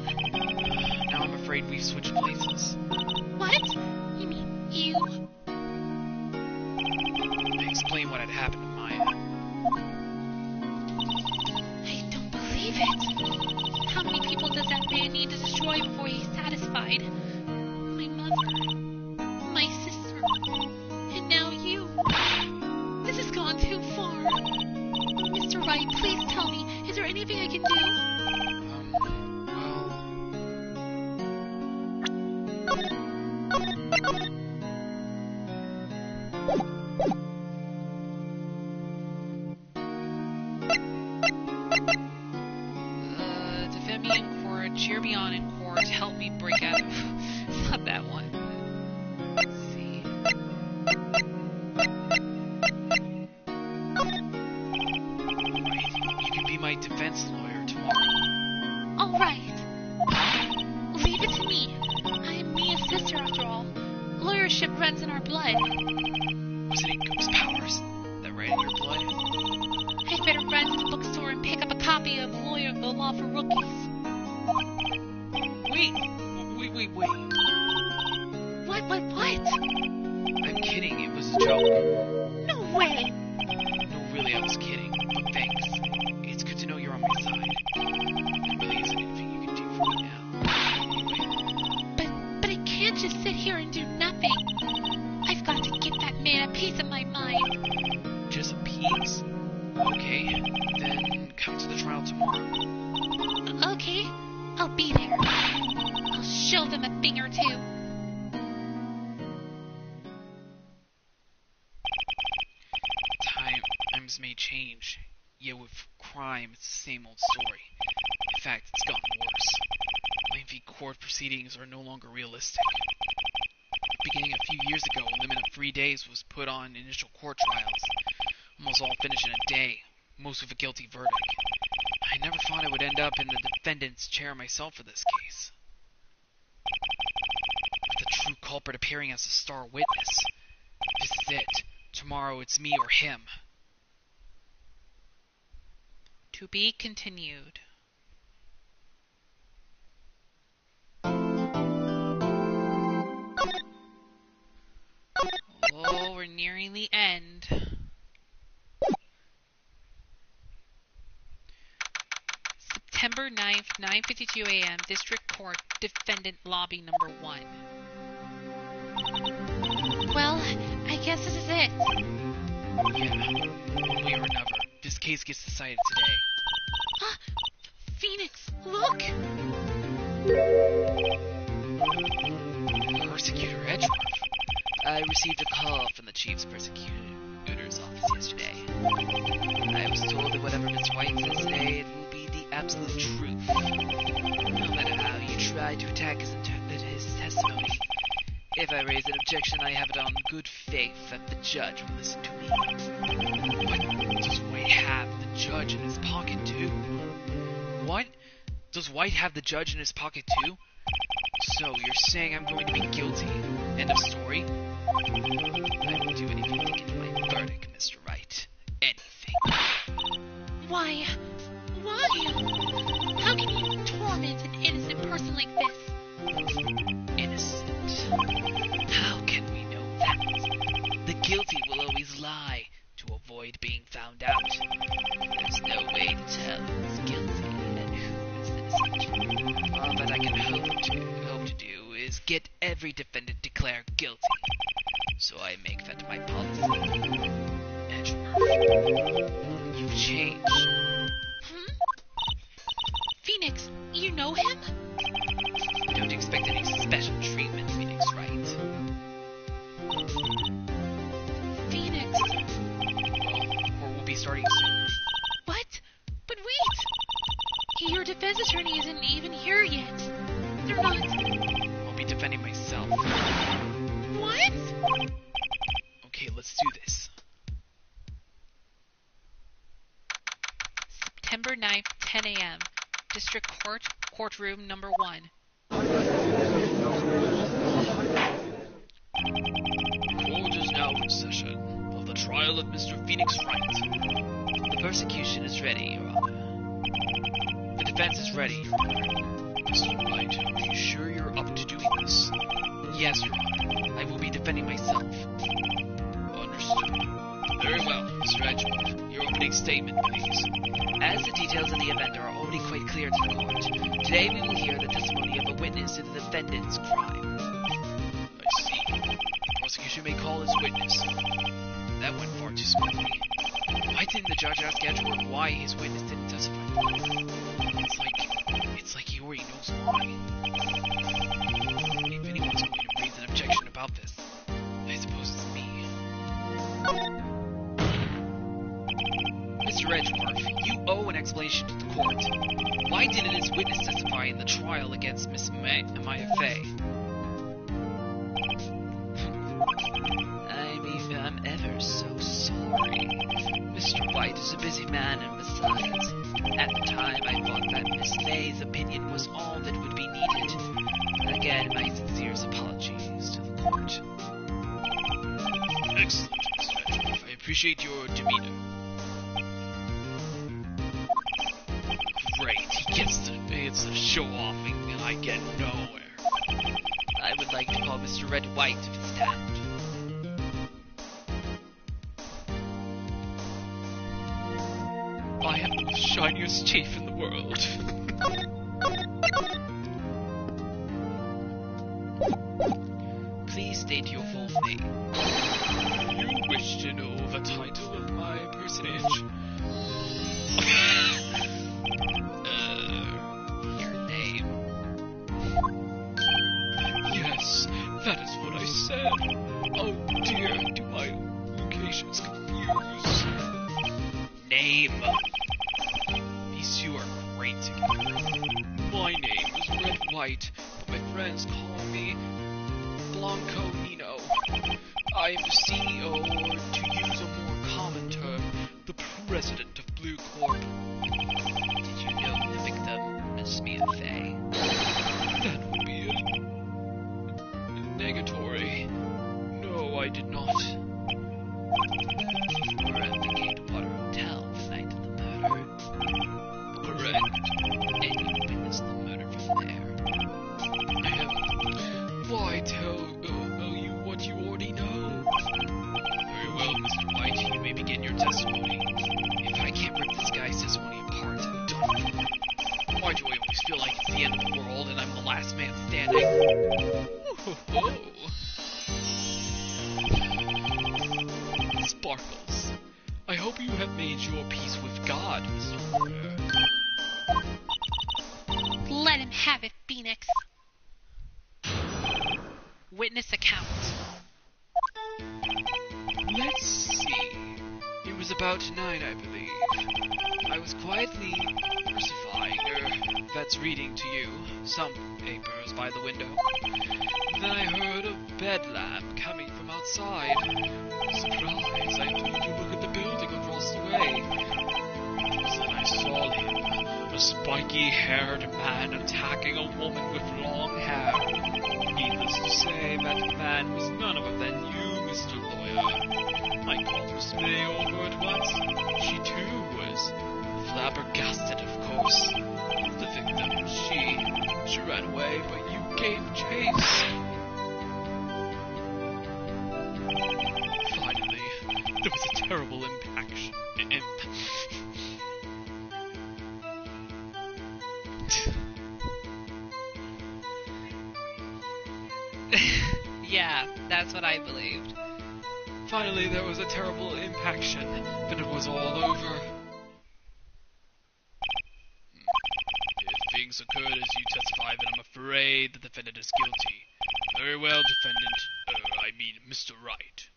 Now I'm afraid we've switched places. What? You mean you? I explained what had happened to Maya. I don't believe it. How many people does that man need to destroy before he's satisfied? My mother. My sister. And now you. This has gone too far. Mr. Wright, please tell me, is there anything I can do? Defend me in court, cheer me on in court, help me break out of... It's not that one. Let's see. Right, you can be my defense lawyer tomorrow. All right. Leave it to me. I am Mia's sister, after all. Lawyership runs in our blood. Was it in Goop's powers that ran in your blood? I'd better run to the bookstore and pick up a copy of The Law for Rookies. Wait! What? I'm kidding, it was a joke. No way! No, really, I was kidding. But thanks. It's good to know you're on my side. There really isn't anything you can do for me now. Anyway. But I can't just sit here and do nothing. I've got to give that man a piece of my mind. Just a piece? Okay, then come to the trial tomorrow. Okay, I'll be there. I'll show them a thing or two. Times may change, yet with crime, it's the same old story. In fact, it's gotten worse. Lengthy court proceedings are no longer realistic. Beginning a few years ago, a limit of 3 days was put on initial court trials. Almost all finished in a day, most with a guilty verdict. I never thought I would end up in the defendant's chair myself for this case. With the true culprit appearing as a star witness. This is it. Tomorrow it's me or him. To be continued. Oh, we're nearing the end. September 9th, 9:52 a.m. District Court, Defendant Lobby Number 1. Well, I guess this is it. Yeah, one way or another, this case gets decided today. Ah, Phoenix, look! Persecutor Edgeworth. I received a call from the chief's prosecutor's office yesterday. I was told that whatever Miss White says today, it will be the absolute truth. No matter how you try to attack his testimony, if if I raise an objection, I have it on good faith that the judge will listen to me. What? Does White have the judge in his pocket too? What? Does White have the judge in his pocket too? So, you're saying I'm going to be guilty? End of story? I will do anything to get my verdict, Mr. Wright. Anything. Why? Why? How can you torment an innocent person like this? Innocent. How can we know that? The guilty will always lie to avoid being found out. There's no way to tell who's guilty and who is innocent. All that I can hope to do is get every defendant declared guilty. So I make that my policy. Edgeworth, you've changed. Phoenix, you know him? Don't expect any special treatment, Phoenix Wright. Phoenix. Well, we'll be starting soon. What? But wait! Your defense attorney isn't even here yet. They're not... I'll be defending myself. What? Okay, let's do this. September 9th, 10 a.m. District Court, Courtroom Number 1. Court is now in session of the trial of Mr. Phoenix Wright. The prosecution is ready, Your Honor. The defense is ready, Your Honor. Mr. Wright, are you sure you're up to doing this? Yes, Your Honor. I will be defending myself. Understood. Very well, Mr. Edgeworth. Your opening statement, please. As the details of the event are already quite clear to the court, today we will hear the testimony of a witness to the defendant's crime. I see. The prosecution may call as witness. That went far too smoothly. Why didn't the judge ask Edgeworth why his witness didn't testify? It's like he already knows why. If anyone's going to raise an objection about this, I suppose it's me. Mr. Edgeworth, you owe an explanation to the court. Why didn't his witness testify in the trial against Miss Maya Fay? I'm ever so sorry. Mr. White is a busy man, and besides, at the time I thought that Miss May's opinion was all that would be needed. Again, my sincerest apologies to the court. Excellent, Mr. Edgeworth. I appreciate your demeanor. Great, he gets to show off and I get nowhere. I would like to call Mr. Red White to the stand. I am the shiniest chief in the world. Please state your full name. You wish to know the title of my personage? Your name. Yes, that is what I said. Oh dear, do my locations confuse? Name. These two are great together. My name is Red White, but my friends call me Blanco Nino. I am the CEO, or to use a more common term, the president of Blue Corp. Did you know the victim, Miss Mia Fey? That would be a negatory. No, I did not. You were at the Gatewater Hotel the night of the murder. Correct. And you witnessed the murder from there. Why tell you what you already know? Very well, Mr. White, you may begin your testimony. If I can't rip this guy's testimony apart, I'm done. Why do I always feel like it's the end of the world and I'm the last man standing? Sparkles. I hope you have made your peace with God, Mr. Lawyer. Let him have it, Phoenix. Witness account. Let's see. It was about 9, I believe. I was quietly versifying that lads reading to you some papers by the window. Then I heard a bedlam coming from outside. Surprise, I told you look at the building across the way. It was then I saw him, a spiky-haired man attacking a woman with long hair. Needless to say, that man was none other than you, Mr. Lawyer. I called Miss May over at once. She too was flabbergasted, of course. The victim, she ran away, but you gave chase. Finally, there was a terrible impaction. Yeah, that's what I believed. Finally, there was a terrible impaction. Then it was all over. If things occurred as you testify, then I'm afraid the defendant is guilty. Very well, defendant. I mean, Mr. Wright.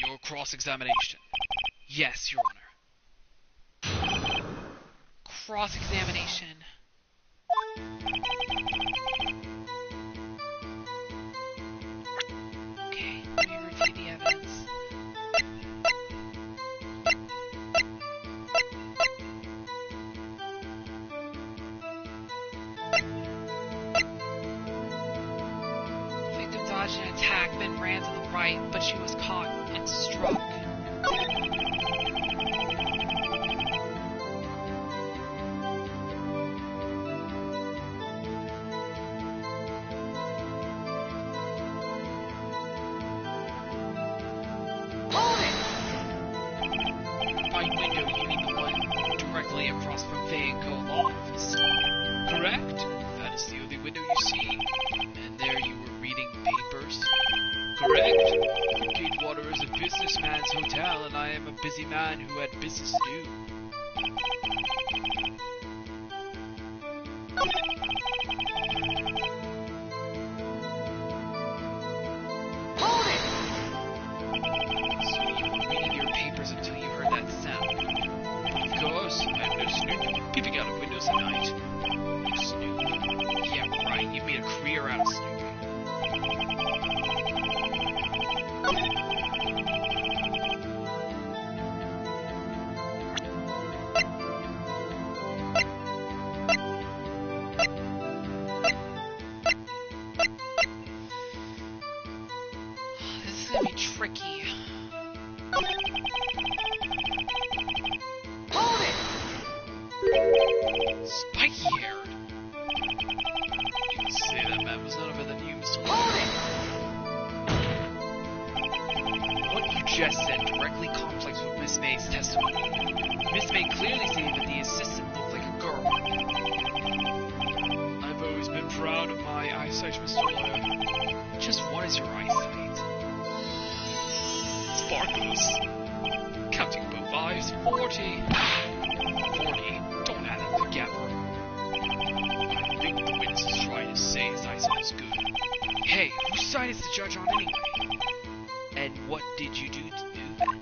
Your cross-examination. Yes, Your Honor. Cross-examination. Okay, let me review the evidence. The victim dodged an attack, then ran to the right, but she was caught and struck. By window, you mean the one directly across from Vehicle Office. Correct? That is the only window you see. And there you were reading papers. Correct? Gatewater is a businessman's hotel, and I am a busy man who had business to do. So you were reading your papers until you heard that sound. But of course, I'm no snoop, peeping out of windows at night. You snoop? Yeah, right, you made a career out of snooping. This is gonna be tricky. Spiky-haired? You can say that man was none other than you, Mr. Lawyer. What you just said directly conflicts with Miss May's testimony. Miss May clearly stated that the assistant looked like a girl. I've always been proud of my eyesight, Mr. Lawyer. Just what is your eyesight? Sparkles. Counting both eyes, 40. 40? Don't add them together. I think the witness is trying to say his eyesight is good. Hey, whose side is the judge on anyway? And what did you do to do that?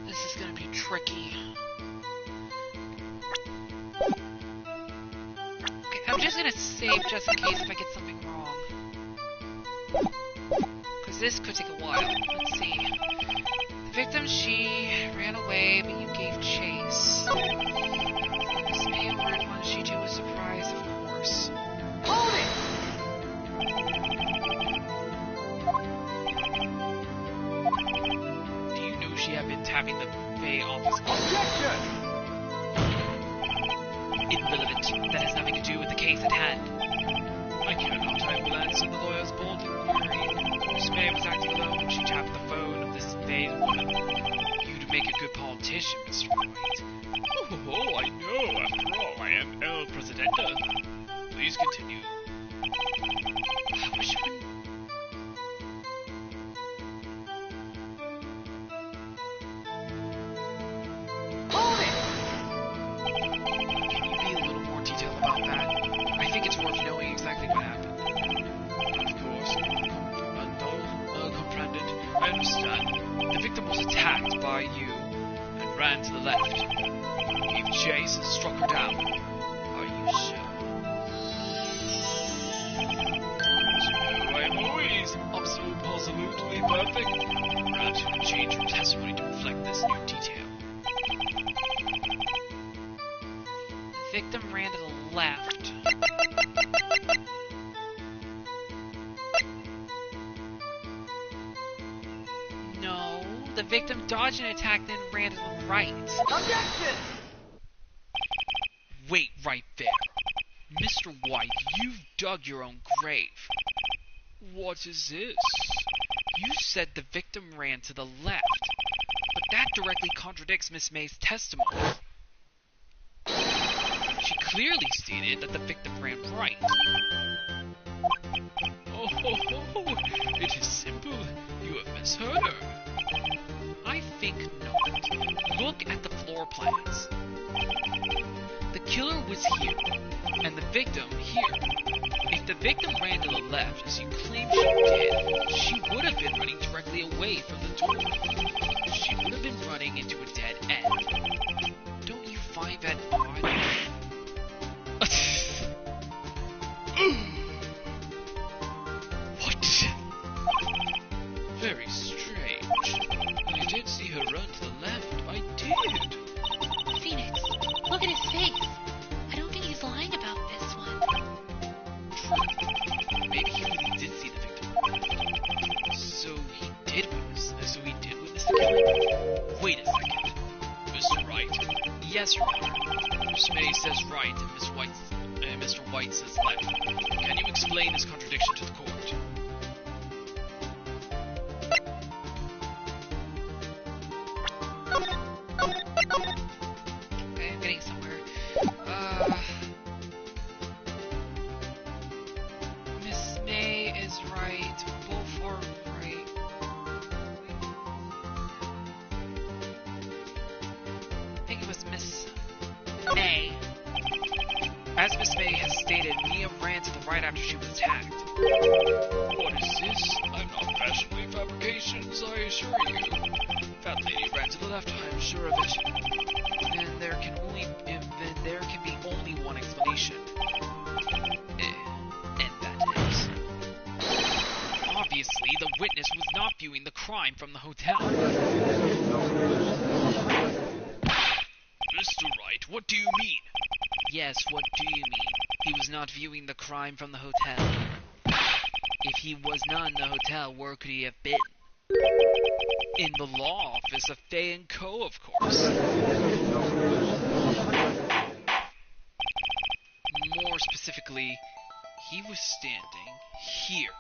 This is gonna be tricky. Okay, I'm just gonna save just in case if I get something wrong. Because this could take a while. Let's see. The victim, she ran away, but you gave chase. Miss May over at one, she too was surprised, of course. Do you know she had been tapping the Bay office? Objection! irrelevant. That has nothing to do with the case at hand. I cannot, I will answer, the lawyer's bold inquiry. Miss May was acting alone. She tapped the phone of this vague woman. You'd make a good politician, Mr. Wright. Oh, I know. After all, I am El Presidente. Please continue. I wish you wouldn't... Hold it! Can you be a little more detailed about that? I think it's worth knowing exactly what happened. Of course. Comprehended. I understand. The victim was attacked by you and ran to the left. Gave chase and struck her down. Are you sure? I am always absolutely perfect. Perhaps you can change your testimony to reflect this new detail. The victim ran to the left. No, the victim dodged an attack, then ran to the right. Objection! Wait right there. Mr. White, you've dug your own grave. What is this? You said the victim ran to the left, but that directly contradicts Miss May's testimony. She clearly stated that the victim ran right. Oh, it is simple. You have misheard her. I think not. Look at the floor plans. The killer was here, and the victim here. If the victim ran to the left, as you claim she did, she would have been running directly away from the door. She would have been running into a dead end. Don't you find that odd? What? Very strange. I did see her run to the left. I did. Phoenix, look at his face. I don't think he's lying about this one. True. Maybe he really did see the victim. So he did witness the killing. Wait a second. Mr. Wright. Yes, Your Honor. Miss May says right and Mr. White says left. Can you explain this contradiction to the court? Okay, I'm getting somewhere. Miss May is right. Both are right. I think it was Miss May. As Miss May has stated, Mia ran to the right after she was attacked. What is this? I'm not fashionably fabrications, I assure you. That lady ran to the left, I'm sure of it. Then there can be only one explanation. And that is... Obviously, the witness was not viewing the crime from the hotel. Mr. Wright, what do you mean? Yes, what do you mean? He was not viewing the crime from the hotel. If he was not in the hotel, where could he have been? In the law office of Fay & Co., of course. More specifically, he was standing here.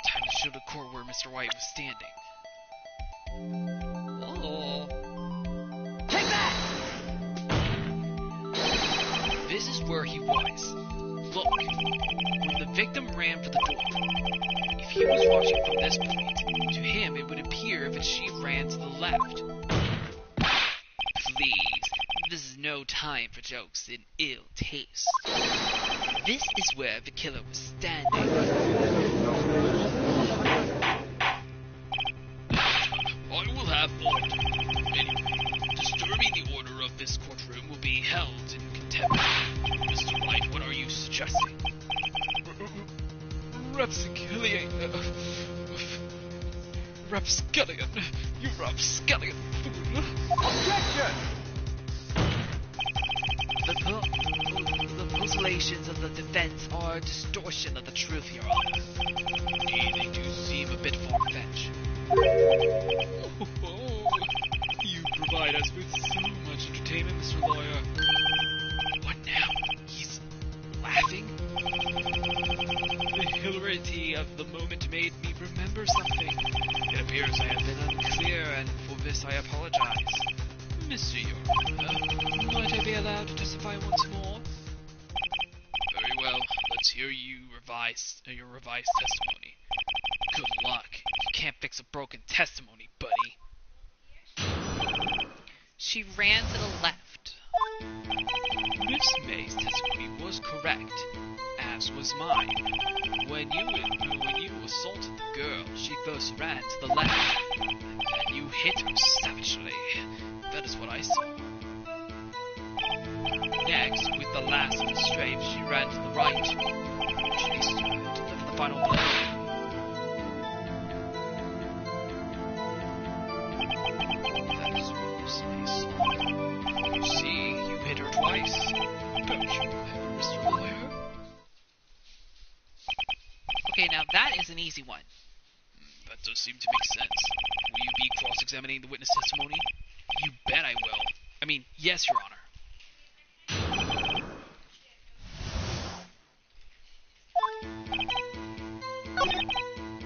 Time to show the court where Mr. White was standing. Oh. Take that! This is where he was. Look, when the victim ran for the door, if he was watching from this point, to him it would appear that she ran to the left. Please, this is no time for jokes in ill taste. This is where the killer was standing. I will have order. Anyway, disturbing the order of this courtroom will be held in contempt. Mr. Wright, what are you suggesting? Rapscallion. Rapscallion. You rapscallion fool. Objection! The postulations of the defense are a distortion of the truth, Your Honor. They do seem a bit far-fetched. Oh, you provide us with so much entertainment. entertainment, Mr. Lawyer. What now? He's laughing? The hilarity of the moment made me remember something. It appears I have been unclear, and for this I apologize. Mr. Your Honor, might I be allowed to testify once more? Very well. Let's hear your revised testimony. Good luck. You can't fix a broken testimony, buddy. She ran to the left. Miss May's testimony was correct, as was mine. When you assaulted the girl, she first ran to the left, and then you hit her savagely. That is what I saw. Next, with the last of the strafe, she ran to the right, chased her to deliver the final blow. That is what Miss May saw. You see, you hit her twice. Don't you remember, Mr. Lawyer? Okay, now that is an easy one. That does seem to make sense. Will you be cross-examining the witness testimony? You bet I will. I mean, yes, Your Honor.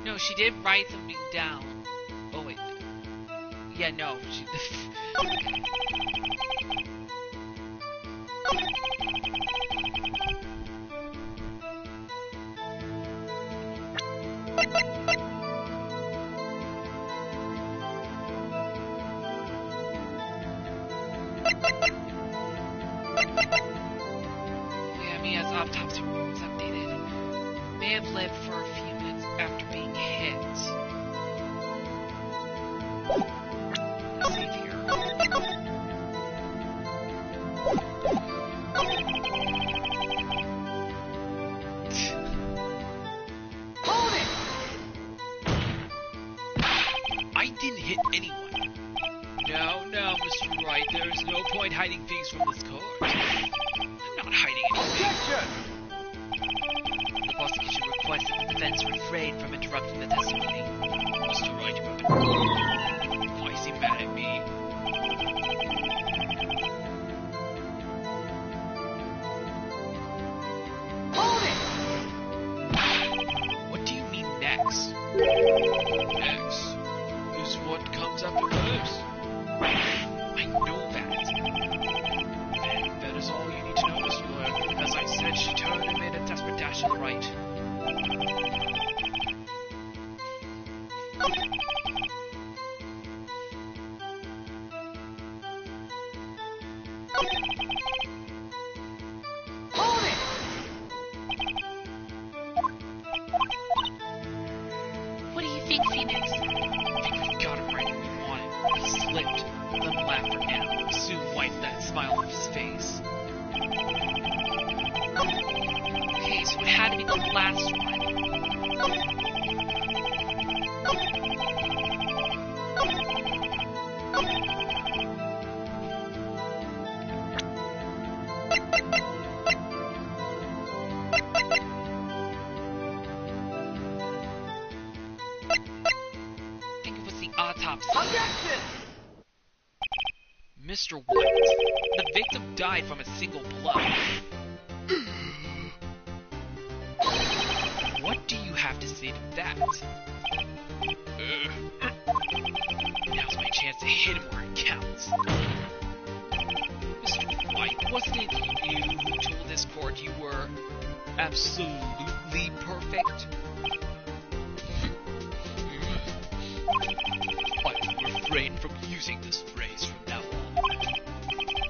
No, she did write something down. Oh, wait. Yeah, no. She... Yeah, Mia's autopsy report was updated. May have lived for a few minutes after being hit. Let's see here. Hold it! I didn't hit anyone. No, Mr. Wright, there is no point hiding things from this court. I'm not hiding anything. Objection! The prosecution requests that the defense refrain from interrupting the testimony. Mr. Wright, you have been... Why seem mad at me? Hold it! What do you mean next? Next is what comes after first. I know that. And that is all you need to know, Mr. Lawyer. As I said, she turned and made a desperate dash to the right. Hold it! What do you think, Phoenix? I think we got him right where we wanted. He slipped. Let him laugh for now. Soon wipe that smile off his face. Okay, so it had to be the last one. I think it was the autopsy. Objection! Mr. White, the victim died from a single blow. What do you have to say to that? Now's my chance to hit him where it counts. Mr. White, wasn't it you who told this court you were absolutely perfect? I will refrain from using this phrase from now on.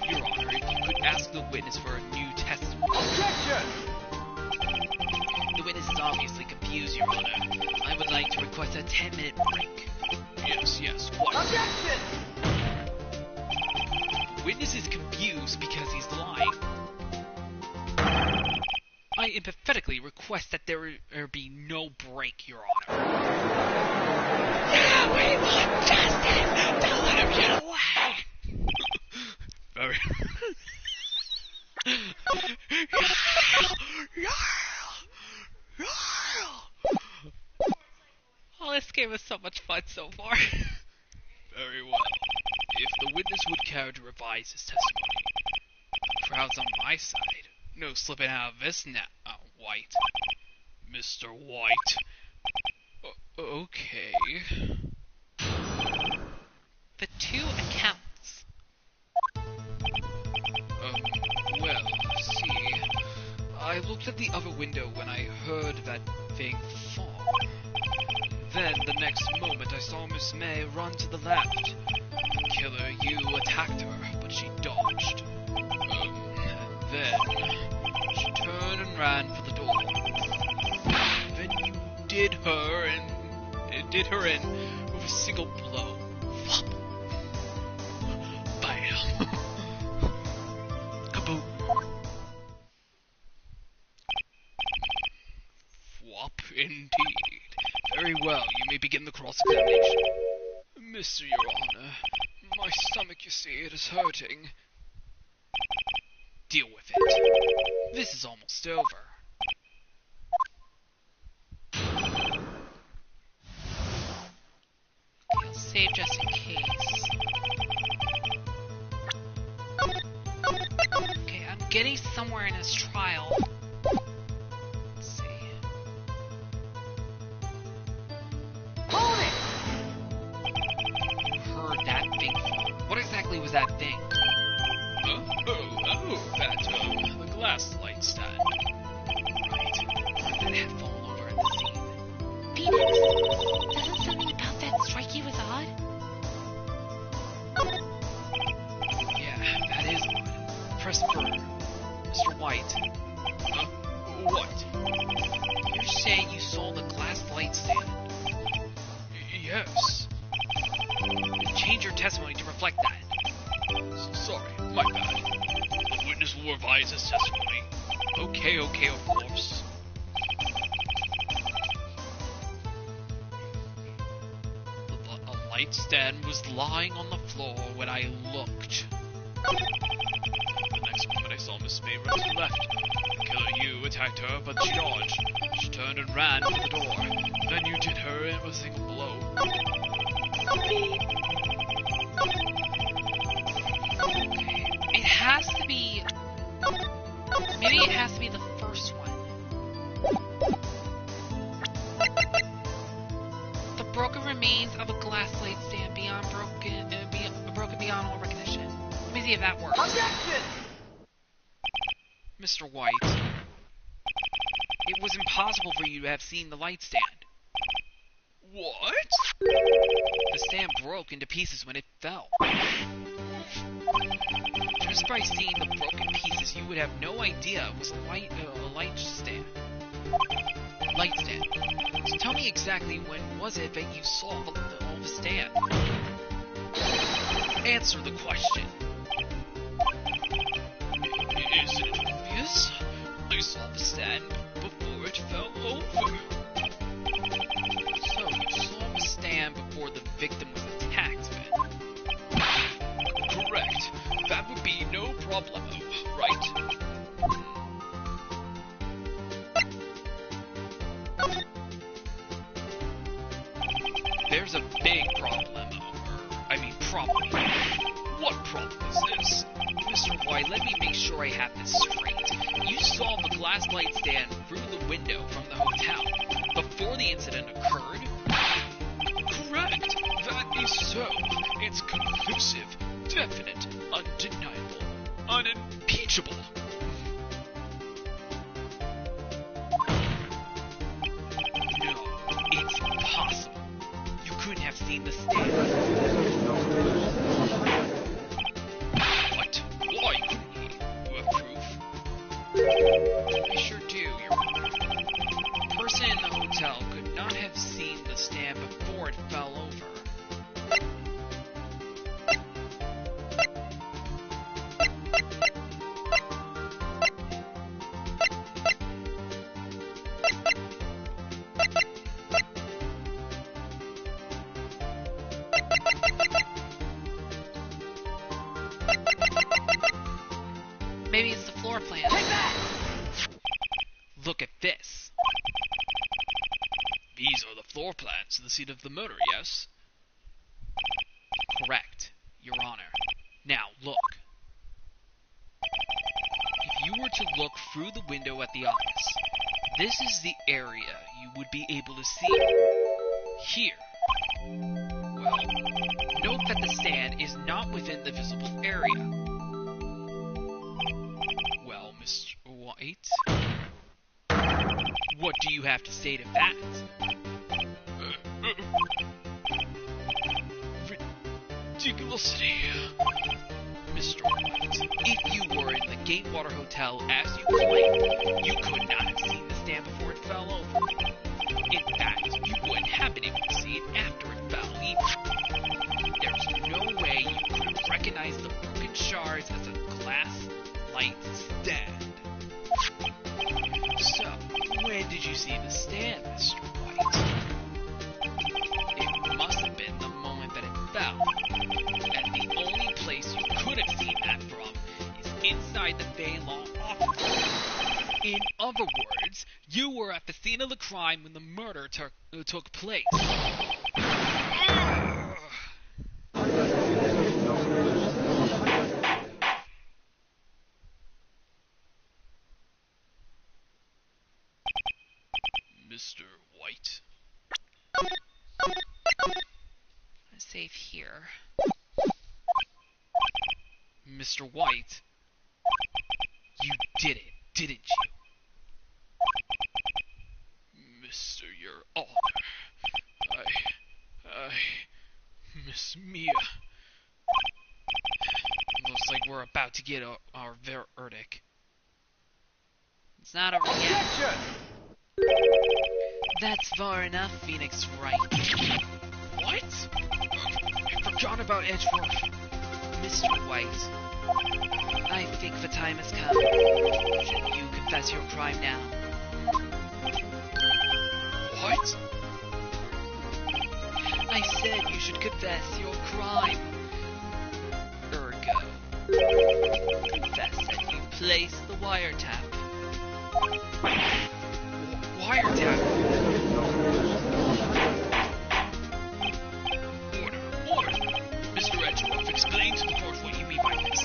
Your Honor, if you could ask the witness for a new testimony. Objection! The witness is obviously confused, Your Honor. I would like to request a 10-minute break. Yes, what? Objection! The witness is confused because he's lying. I emphatically request that there be no break, Your Honor. Yeah, we want justice! Don't let him get away! Very... Oh, this game is so much fun so far. Very well. If the witness would care to revise his testimony, the crowd's on my side. No slipping out of this now, White. Mr. White. Okay. The two accounts. Well, see, I looked at the other window when I heard that thing fall. Then, the next moment, I saw Miss May run to the left. Killer, you attacked her, but she dodged. Then, she turned and ran for the door. Then you did her in with a single blow. Flop. Bam. Kaboom. Flop indeed. Very well, you may begin the cross-examination. Mr. Your Honor, my stomach, you see, it is hurting. Deal with it. This is almost over. I'll save just in case. Okay, I'm getting somewhere in his trial. Let's see. Hold it! Heard that thing fall. What exactly was that thing? The glass light stand. Right. That had fallen over in the scene. Phoenix, doesn't something about that strike you as odd? Yeah, that is odd. Press further. Mr. White. What? You're saying you saw the glass light stand? Yes. Change your testimony to reflect that. Sorry, my bad. The witness will revise his testimony. Okay, of course. A light stand was lying on the floor when I looked. The next moment I saw Miss May run to the left. The killer, you, attacked her, but she dodged. She turned and ran for the door. Then you did her in with a single blow. It has to be... Maybe it has to be the first one. The broken remains of a glass light stand broken beyond all recognition. Let me see if that works. Objection! Mr. White, It was impossible for you to have seen the light stand. what? The stand broke into pieces when it fell. Just by seeing the broken pieces, you would have no idea it was a light stand. Light stand. So tell me exactly when was it that you saw the stand? Answer the question. Is it obvious? I saw the stand before it fell over. So you saw the stand before the victim was attacked, then? Correct. That would be no problem, right? There's a big problem. Problem. What problem is this? Mr. White, let me make sure I have this straight. You saw the glass light stand through the window from the hotel before the incident occurred? Correct. That is so. It's conclusive, definite, undeniable, unimpeachable. No, it's impossible. You couldn't have seen the stand. What? Why couldn't he? You have proof? I sure do, Your Honor. The person in the hotel could not have seen the stand before it fell over. Maybe it's the floor plan. Take that! Look at this. These are the floor plans to the scene of the murder, yes? Correct. Your Honor. Now, look. If you were to look through the window at the office, this is the area you would be able to see. Here. Well, note that the stand is not within the visible area. Well, Mr. White, what do you have to say to that? Ridiculosity. Mr. White, if you were in the Gatewater Hotel as you claimed, you could not have seen the stand before it fell over. In fact, you wouldn't have been able to see it after it fell either. There's no way you could have recognized the broken shards as a glass light stand. So, when did you see the stand, Mr. White? It must have been the moment that it fell. And the only place you could have seen that from is inside the Bay Law office. In other words, you were at the scene of the crime when the murder took place. Mr. White. Save here. Mr. White, you did it, didn't you? Mr. Your Honor, I, Miss Mia. Looks like we're about to get our verdict. It's not over yet. Objection! That's far enough, Phoenix Wright. What? I forgot about Edgeworth. Mr. White, I think the time has come. Should you confess your crime now? What? I said you should confess your crime. Ergo, confess that you placed the wiretap. Wiretap? Order. Mr. Edgeworth, explain to the court what you mean by this.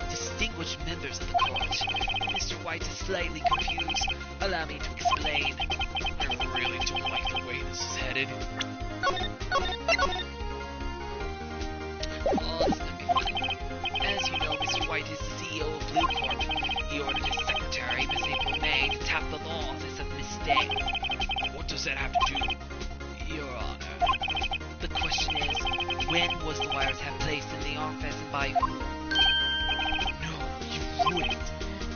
Distinguished members of the court, Mr. White is slightly confused. Allow me to explain. I really don't like the way this is headed. Oh, this is gonna be fun. As you know, Mr. White is the CEO of Blue Corp. He ordered his secretary, Miss April May, to tap the law office of Miss Day. What does that have to do? Your Honor, the question is, when was the wiretap placed in the office and by whom? No, you wouldn't.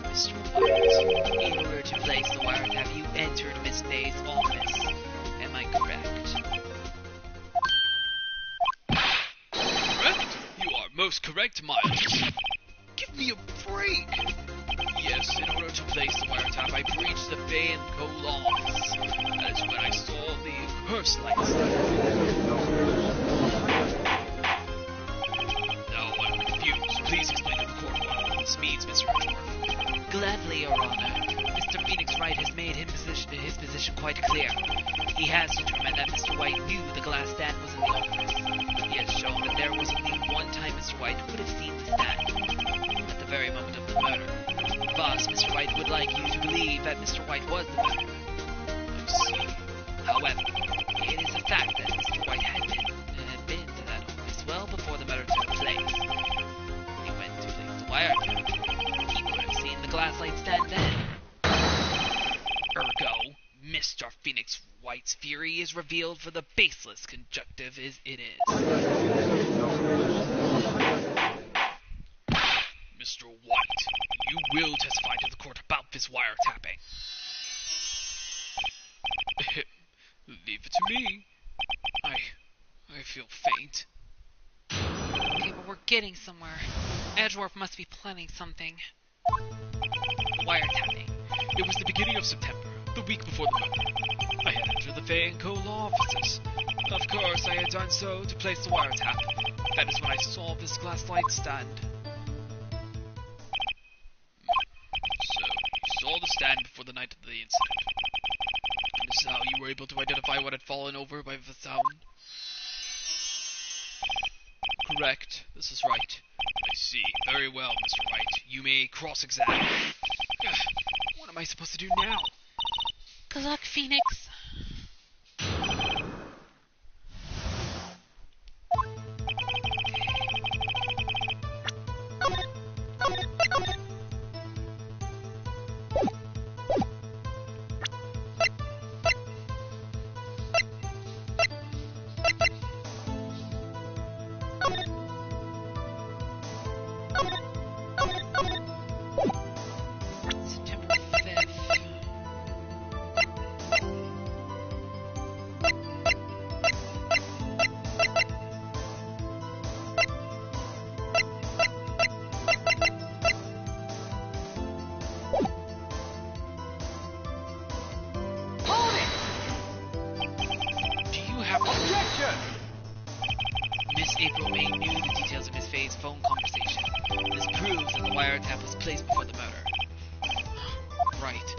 Mr. White, in order to place the wiretap, you entered Miss May's office. Am I correct? Correct? You are most correct, Miles. Give me a break. Yes, in order to place the wiretap, I breached the Bay and Co. law office. That is when I saw the hearse lights. No, I'm confused. Please explain to the court what all this means, Mr. Edgeworth. Gladly, Your Honor. Mr. Phoenix Wright has made his position quite clear. He has determined that Mr. White knew the glass stand was in the office. He has shown that there was only one time Mr. White could have seen the stand, at the very moment of the murder. Thus, Mr. White would like you to believe that Mr. White was the murderer. I see. However, it is a fact that Mr. White had been to that office well before the murder took place. When he went to place the wiretap, he could have seen the glass light stand then. Ergo, Mr. Phoenix White's theory is revealed for the baseless conjunctive as it is. Mr. White, you will testify to the court about this wiretapping. Leave it to me. I feel faint. Okay, but we're getting somewhere. Edgeworth must be planning something. Wiretapping. It was the beginning of September, the week before the murder. I had entered the Fay & Co. law offices. Of course, I had done so to place the wiretap. That is when I saw this glass light stand. So, you saw the stand before the night of the incident. And this is how you were able to identify what had fallen over by the sound? Correct. This is right. I see. Very well, Mr. Wright. You may cross-examine. What am I supposed to do now? Good luck, Phoenix. September 5th. Hold it! Do you have... Objection! Miss April May knew the details of Miss Faye's phone conversation. This proves that the wiretap was placed before the murder. Right.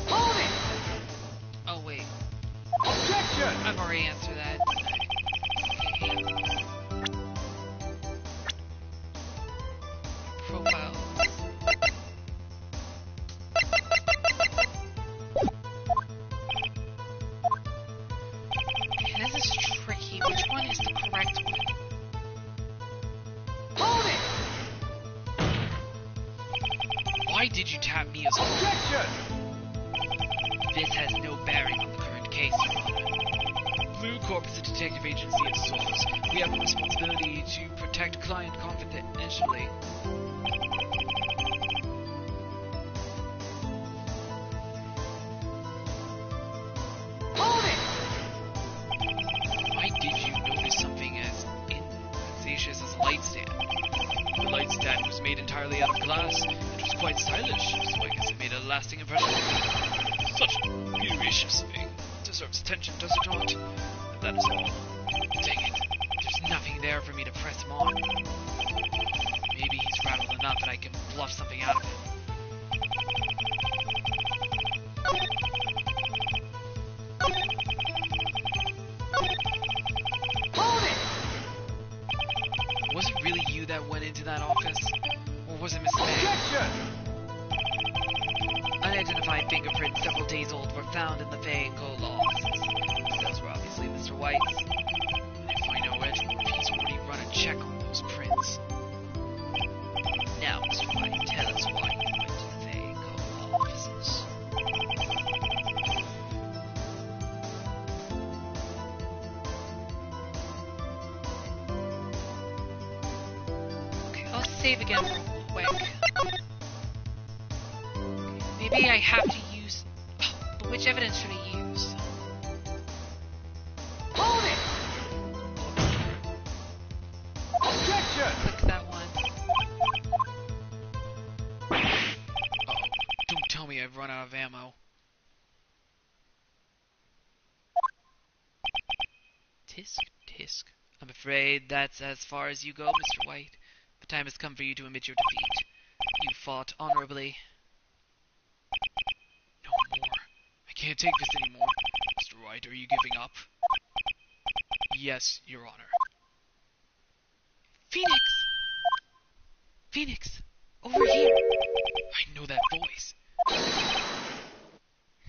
Hold it! Oh, wait. Objection! I've already answered that. Okay. Profiles. Okay, this is tricky. Which one is the correct one? Hold it! Why did you tap me as well? Objection! This has no bearing on the current case, Your Honor. Blue Corp is a detective agency at source. We have a responsibility to protect client confidentially. Hold it! Why did you notice something as insatious as a light stand? The light stand was made entirely out of glass. It was quite stylish, so I guess it made a lasting impression. Such a beauteous thing deserves attention, does it not? And that is all. Dang it. There's nothing there for me to press him on. Maybe he's rattled enough that I can bluff something out of him. Hold it! Was it really you that went into that office? Or was it Miss May? Objection! Unidentified fingerprints several days old were found in the Fay & Co. law offices. Those were obviously Mr. White's. And if I know it, he's already run a check on those prints. Now, Mr. White, tell us why you went to the Fay & Co. law offices. Okay, I'll save again real quick. Maybe I have to use... But which evidence should I use? Hold it! Objection! Click that one. Uh-oh. Don't tell me I've run out of ammo. Tisk, tisk. I'm afraid that's as far as you go, Mr. White. The time has come for you to admit your defeat. You fought honorably. No more. I can't take this anymore. Mr. White, are you giving up? Yes, Your Honor. Phoenix! Phoenix! Over here! I know that voice.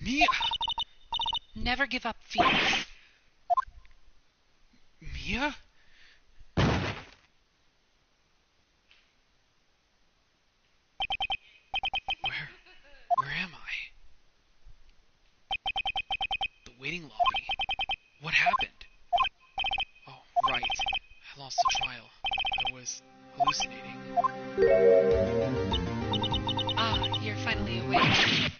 Mia! Never give up, Phoenix. Mia? Where am I? The waiting lobby. What happened? Oh, right. hallucinating. Ah, you're finally awake.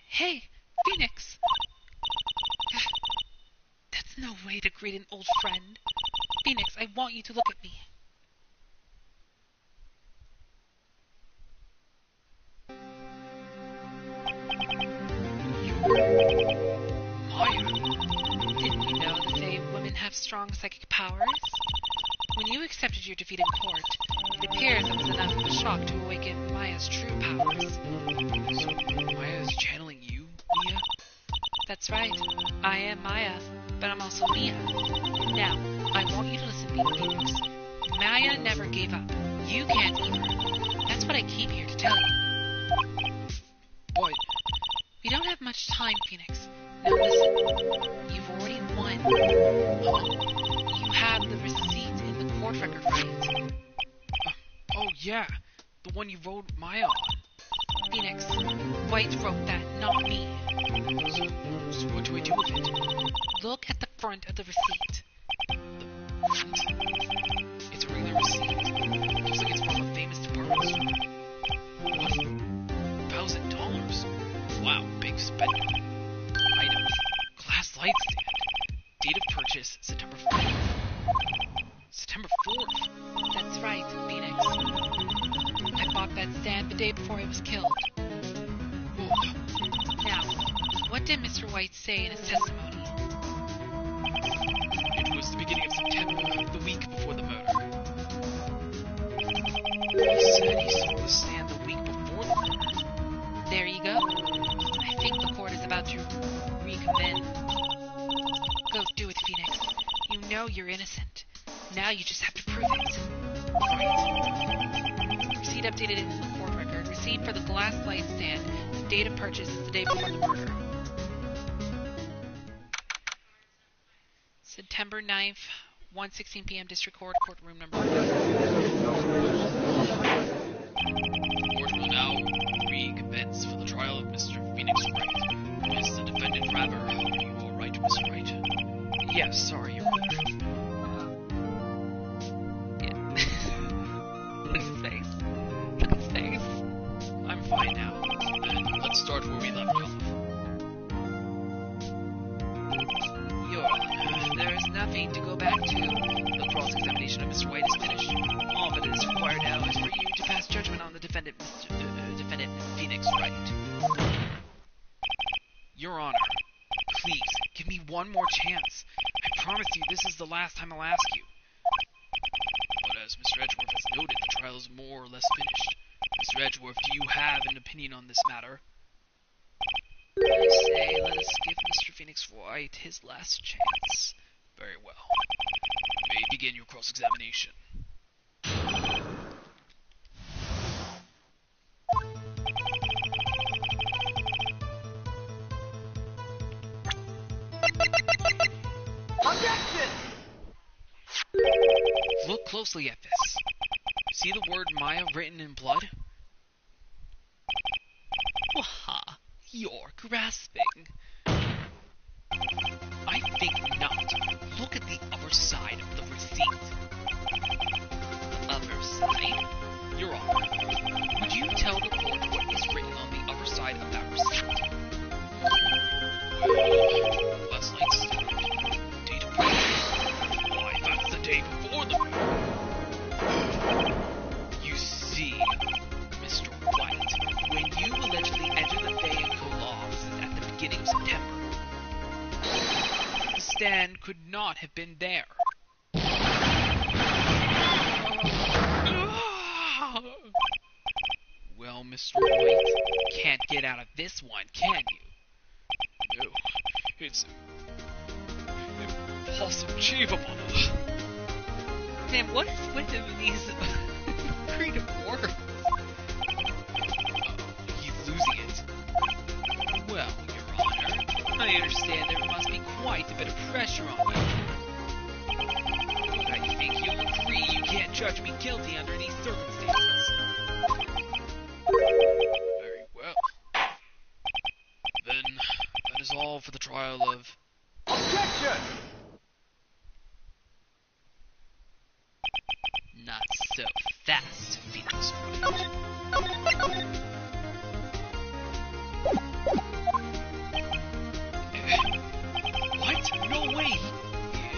Hey, Phoenix! That's no way to greet an old friend. Phoenix, I want you to look at me. Maya! Didn't you know that they women have strong psychic powers? When you accepted your defeat in court, it appears it was enough of a shock to awaken Maya's true powers. So Maya is channeling you, Mia? That's right. I am Maya, but I'm also Mia. Now, I want you to listen to me, Phoenix. Maya never gave up. You can't either. That's what I came here to tell you. But We don't have much time, Phoenix. Now listen. You've already won. You have the receipt in the court record, right? oh yeah, the one you wrote Maya on. Phoenix, White wrote that, not me. So what do I do with it? Look at the front of the receipt. It's a regular receipt. Looks like it's from a famous department store. What? $1,000? Wow, big spender. Items. Glass light stand. Date of purchase, September 4th. September 4th? That's right, Phoenix. I bought that stand the day before I was killed. Whoa. Now, what did Mr. White say in his testimony? It was the beginning of September, the week before the murder. He said he saw the stand the week before the murder. There you go. I think the court is about to reconvene. Go do it, Phoenix. You know you're innocent. Now you just have to prove it. Right. Receipt updated in the court record. Receipt for the glass light stand. Date of purchase is the day before the murder. September 9th, 1:16 p.m. District Court, courtroom number 1. Court will now recommence for the trial of Mr. Phoenix Wright. Is the defendant rather? Are you alright, Mr. Wright? Yes, sorry, Your Honor. Look at his face. Look at his face. I'm fine now. Then let's start where we left off. Your Honor, there is nothing to go back to. The cross-examination of Mr. White is finished. All that is required now is for you to pass judgment on the defendant, defendant Phoenix Wright. Your Honor, please, give me one more chance. I promise you this is the last time I'll ask you. But as Mr. Edgeworth has noted, the trial is more or less finished. Mr. Edgeworth, do you have an opinion on this matter? I say, let us give Mr. Phoenix Wright his last chance. Very well. You may begin your cross-examination. Objection! Look closely at this. See the word Maya written in blood? Waha, you're grasping. I think not. Look at the other side of the receipt. The other side? Your Honor, would you tell the court what is written on the other side of that receipt? Well, less light stand. Date of purchase. Why, that's the day before the murder. You see, Mr. White, when you allegedly entered the Fay and Co. law offices at the beginning of September, the stand could not have been there. Well, Mr. White, can't get out of this one, can you? No, it's impossible. Damn, what is with him in these creative words? He's losing it. Well, Your Honor, I understand there must be quite a bit of pressure on you. I think you'll agree you can't judge me guilty under these circumstances. Very well. Then, that is all for the trial of... Objection! Not so fast, Phoenix Wright. What?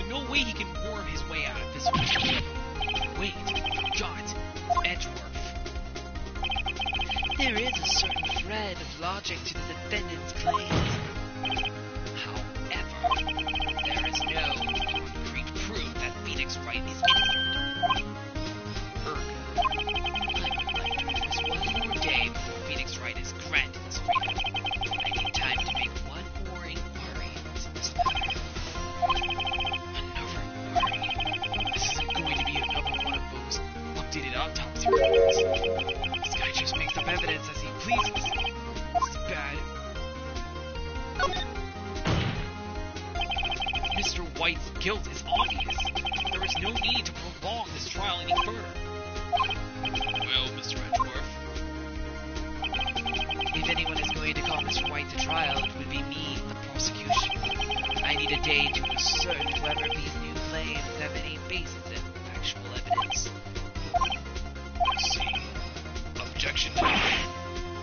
No way he can worm his way out of this. Wait, forgot. Edgeworth. There is a certain thread of logic to the defendant's claims. However, there is no concrete proof that Phoenix Wright is innocent. There's one more day before Phoenix Wright is granted his freedom. I need time to make one more inquiry into this matter. Another inquiry? This isn't going to be another one of those updated autopsy reports. This guy just makes up evidence as he pleases. This is bad. Mr. White's guilt is obvious. There is no need to prolong this trial any further. Well, Mr. Edgeworth. If anyone is going to call Mr. White to trial, it would be me, the prosecution. I need a day to assert whether these new claims have any basis in actual evidence. I see. Objection denied.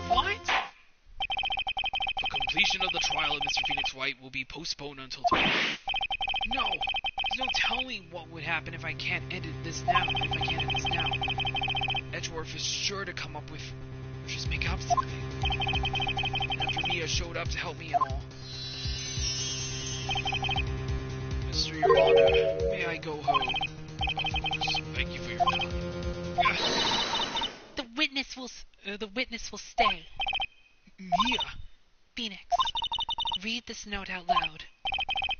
What? The completion of the trial of Mr. Phoenix Wright will be postponed until tomorrow. No, there's no telling what would happen if I can't end this now. Edgeworth is sure to come up with, or just make up something. After Mia showed up to help me and all. Mr. Your Honor, may I go home? Of course. Thank you for your time. The witness will stay. Mia! Phoenix, read this note out loud.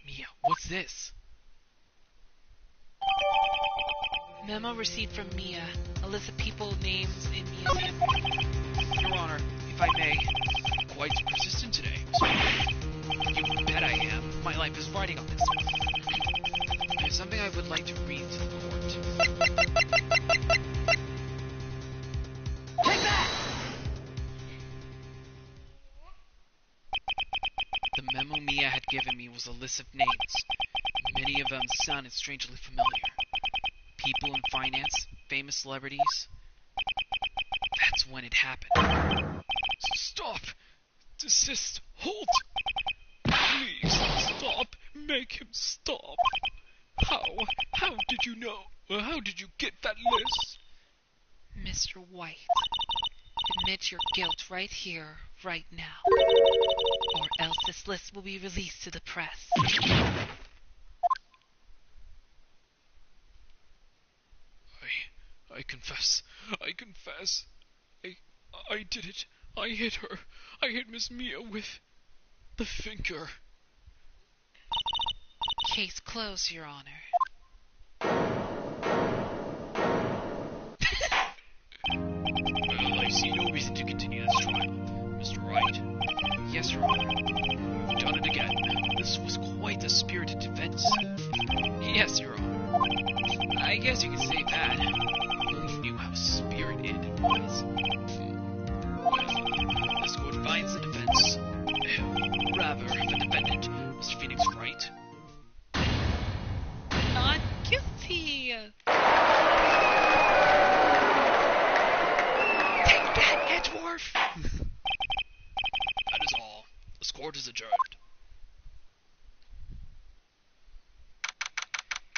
Mia, what's this? Memo received from Mia. A list of people names in Mia's handbook. Your Honor, if I may. Quite persistent today, You bet I am. My life is riding on this. There's something I would like to read to the court. Take that! The memo Mia had given me was a list of names. Many of them sounded strangely familiar. People in finance, famous celebrities. That's when it happened. Stop! Desist! Halt! Please, stop! Make him stop! How did you know? How did you get that list? Mr. White, admit your guilt right here, right now. Or else this list will be released to the press. I confess. I did it. I hit her. I hit Miss Mia with the finger. Case closed, Your Honor. Well, I see no reason to continue this trial. Mr. Wright. Yes, Your Honor. You've done it again. This was quite a spirited defense. Yes, Your Honor. I guess you could say that. You knew how spirited it was. Well, this court finds the defense. Rather, the defendant, Mr. Phoenix Wright. Not guilty. Take that, Edgeworth! That is all. This court is adjourned.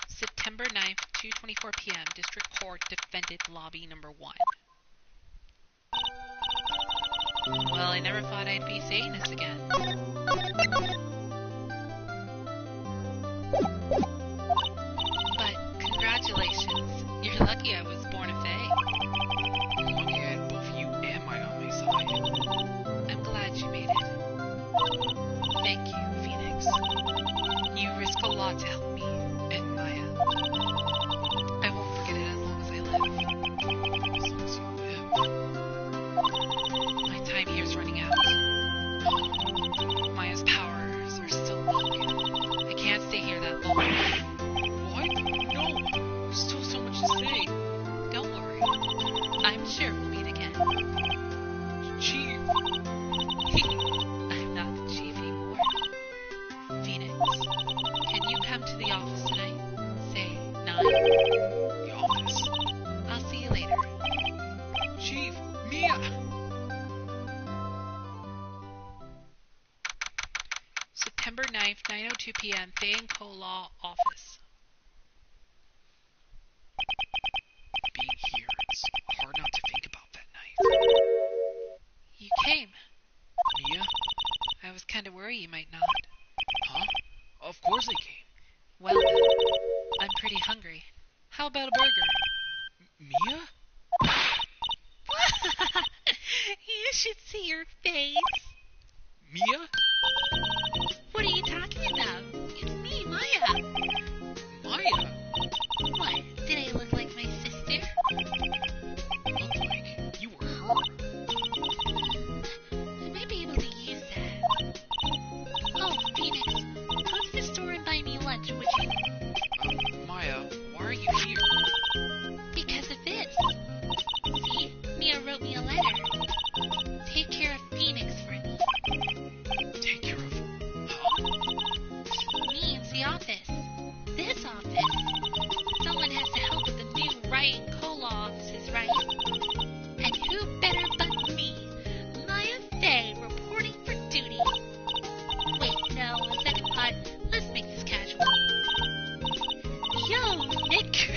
September 9th, 2:24 p.m. District Court Defendant Lobby Number 1. Well, I never thought I'd be saying this again. But congratulations. You're lucky I was born a fae. I'm lucky I had both you and my on my side. I'm glad you made it. Thank you, Phoenix. You risk a lot to help me and Maya. I won't forget it as long as I live. As long as you live. My time here's running out. Maya's powers are still weak. I can't stay here that long. p.m. Fane Co-Law Office. Being here, it's hard not to think about that night. You came. Mia? I was kind of worried you might not. Huh? Of course I came. Well, then, I'm pretty hungry. How about a burger? Mia? You should see your face. Mia? What are you talking about? It's me, Maya. Maya? What? Did I look like my sister? Looked like you were her. I might be able to use that. Oh, Phoenix, go to the store and buy me lunch, would you? Maya, why are you here? Because of this. See? Mia wrote me a letter. Take care of Phoenix for me. Take care of... Huh? Means the office. This office. Someone has to help with the new Wright and Co-Law offices, right? And who better but me? Maya Fey, reporting for duty. Wait, no, second thought. Let's make this casual. Yo, Nick.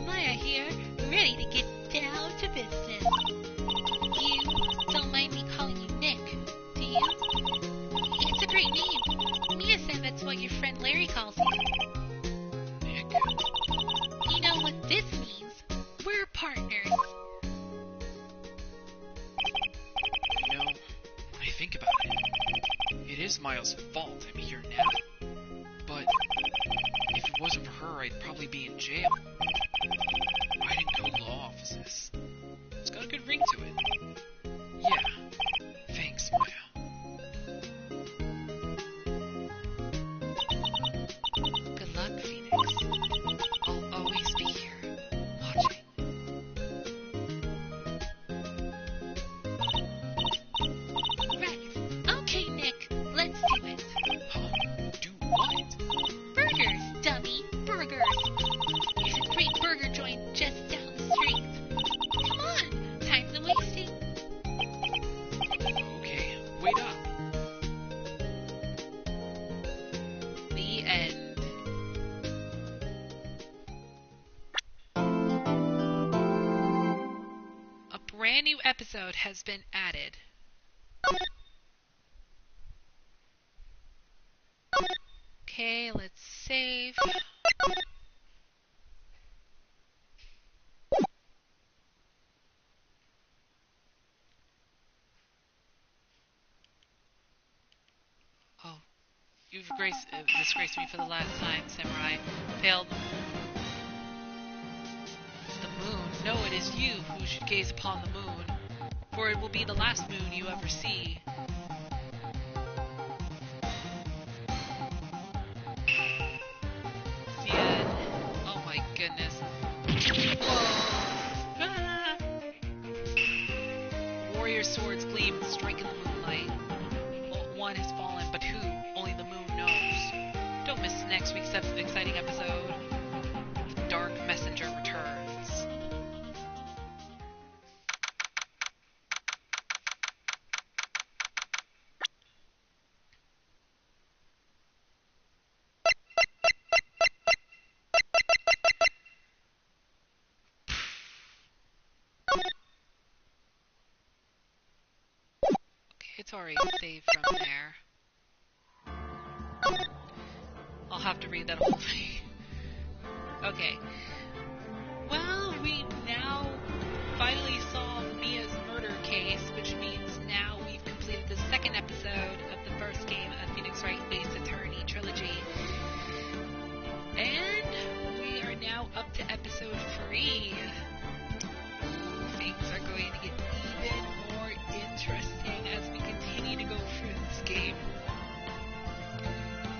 Maya here, ready to get down to business. You don't mind me calling you Nick, do you? It's a great name. Mia said that's what your friend Larry calls you. Nick? You know what this means? We're partners. You know, when I think about it, it is Maya's fault I'm here now. But if it wasn't for her, I'd probably be in jail. Right in co-law offices. It's got a good ring to it. Yeah. Thanks, Maya. Good luck, Phoenix. I'll always be here, watching. Right. Okay, Nick, let's do it. Huh? Do what? Burgers, dummy, burgers. There's a great burger joint just down the street. Come on, time's a wasting. Okay, wait up. The end. A brand new episode has been added. Okay, let's save. Oh, you've disgraced me for the last time, Samurai. Failed the moon. No, it is you who should gaze upon the moon, for it will be the last moon you ever see. The end. Oh my goodness. Whoa. Ah. Warrior swords gleam, striking the moonlight. Well, one has fallen, but who? Only the moon knows. Don't miss next week's exciting episode. The Dark Messenger returns. Okay, it's already saved from there. I'll have to read that whole thing. Okay. Well, we now finally solved Mia's murder case, which means now we've completed the second episode of the first game of Phoenix Wright Ace Attorney Trilogy. And we are now up to episode 3. Things are going to get even more interesting as we continue to go through this game.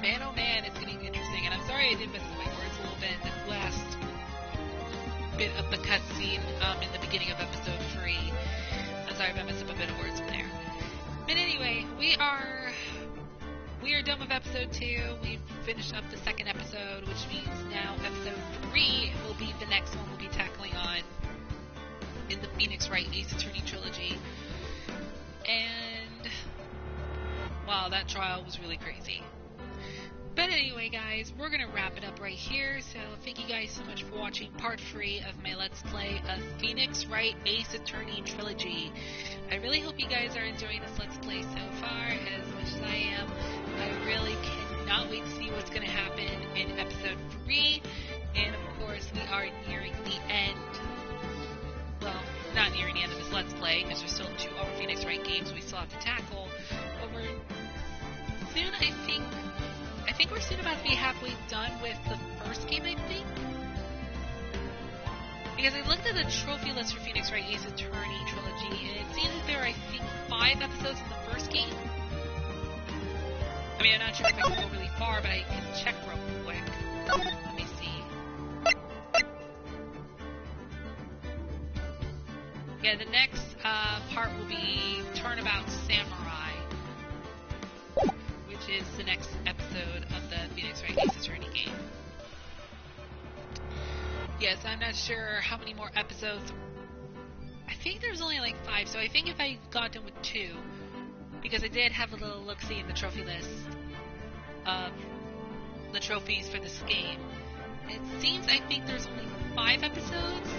Man, oh man, it's getting interesting. And I'm sorry I did mess up my words a little bit in the last bit of the cutscene in the beginning of episode 3. I'm sorry if I messed up a bit of words from there. But anyway, we are done with episode 2. We've finished up the second episode, which means now episode 3 will be the next one we'll be tackling on in the Phoenix Wright Ace Attorney Trilogy. And wow, that trial was really crazy. But anyway, guys, we're going to wrap it up right here. So thank you guys so much for watching part 3 of my Let's Play of Phoenix Wright Ace Attorney Trilogy. I really hope you guys are enjoying this Let's Play so far as much as I am. I really cannot wait to see what's going to happen in episode 3. And of course, we are nearing the end. Well, not nearing the end of this Let's Play, because there's still 2 other Phoenix Wright games we still have to tackle. But we're soon, I think we're soon about to be halfway done with the first game, I think. Because I looked at the trophy list for Phoenix Wright Ace Attorney Trilogy, and it seems that there are, I think, 5 episodes in the first game. I mean, I'm not sure if I can go really far, but I can check real quick. Let me see. Yeah, the next part will be Turnabout Samurai, which is the next episode of the Phoenix Wright Ace Attorney game. Yes, I'm not sure how many more episodes. I think there's only like 5, so I think if I got done with 2, because I did have a little look-see in the trophy list of the trophies for this game. It seems I think there's only 5 episodes.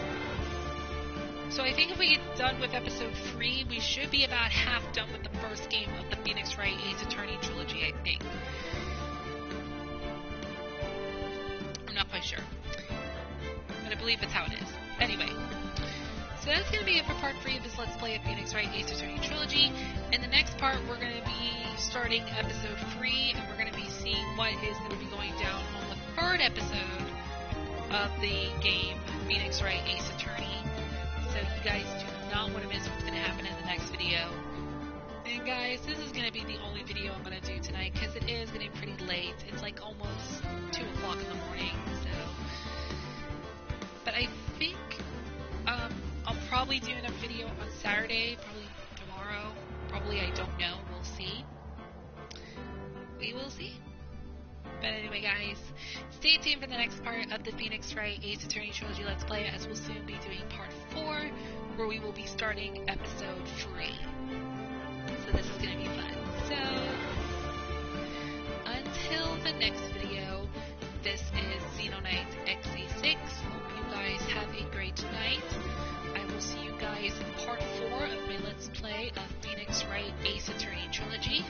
So I think if we get done with episode 3, we should be about half done with the first game of the Phoenix Wright Ace Attorney Trilogy, I think. I'm not quite sure. But I believe that's how it is. Anyway. So that's going to be it for part 3 of this Let's Play of Phoenix Wright Ace Attorney Trilogy. In the next part, we're going to be starting episode 3, and we're going to be seeing what is going to be going down on the 3rd episode of the game, Phoenix Wright Ace Attorney. So you guys do not want to miss what's going to happen in the next video. And guys, this is going to be the only video I'm going to do tonight, because it is getting pretty late. It's like almost 2 o'clock in the morning, so... But I think... I'll probably do another video on Saturday, probably tomorrow. Probably, I don't know. We'll see. We will see. But anyway, guys, stay tuned for the next part of the Phoenix Wright Ace Attorney Trilogy Let's Play, as we'll soon be doing part 4, where we will be starting episode 3. So this is going to be fun. So, until the next video, this is Xenonite XE6. Hope you guys have a great night. I will see you guys in part 4 of my Let's Play of Phoenix Wright Ace Attorney Trilogy.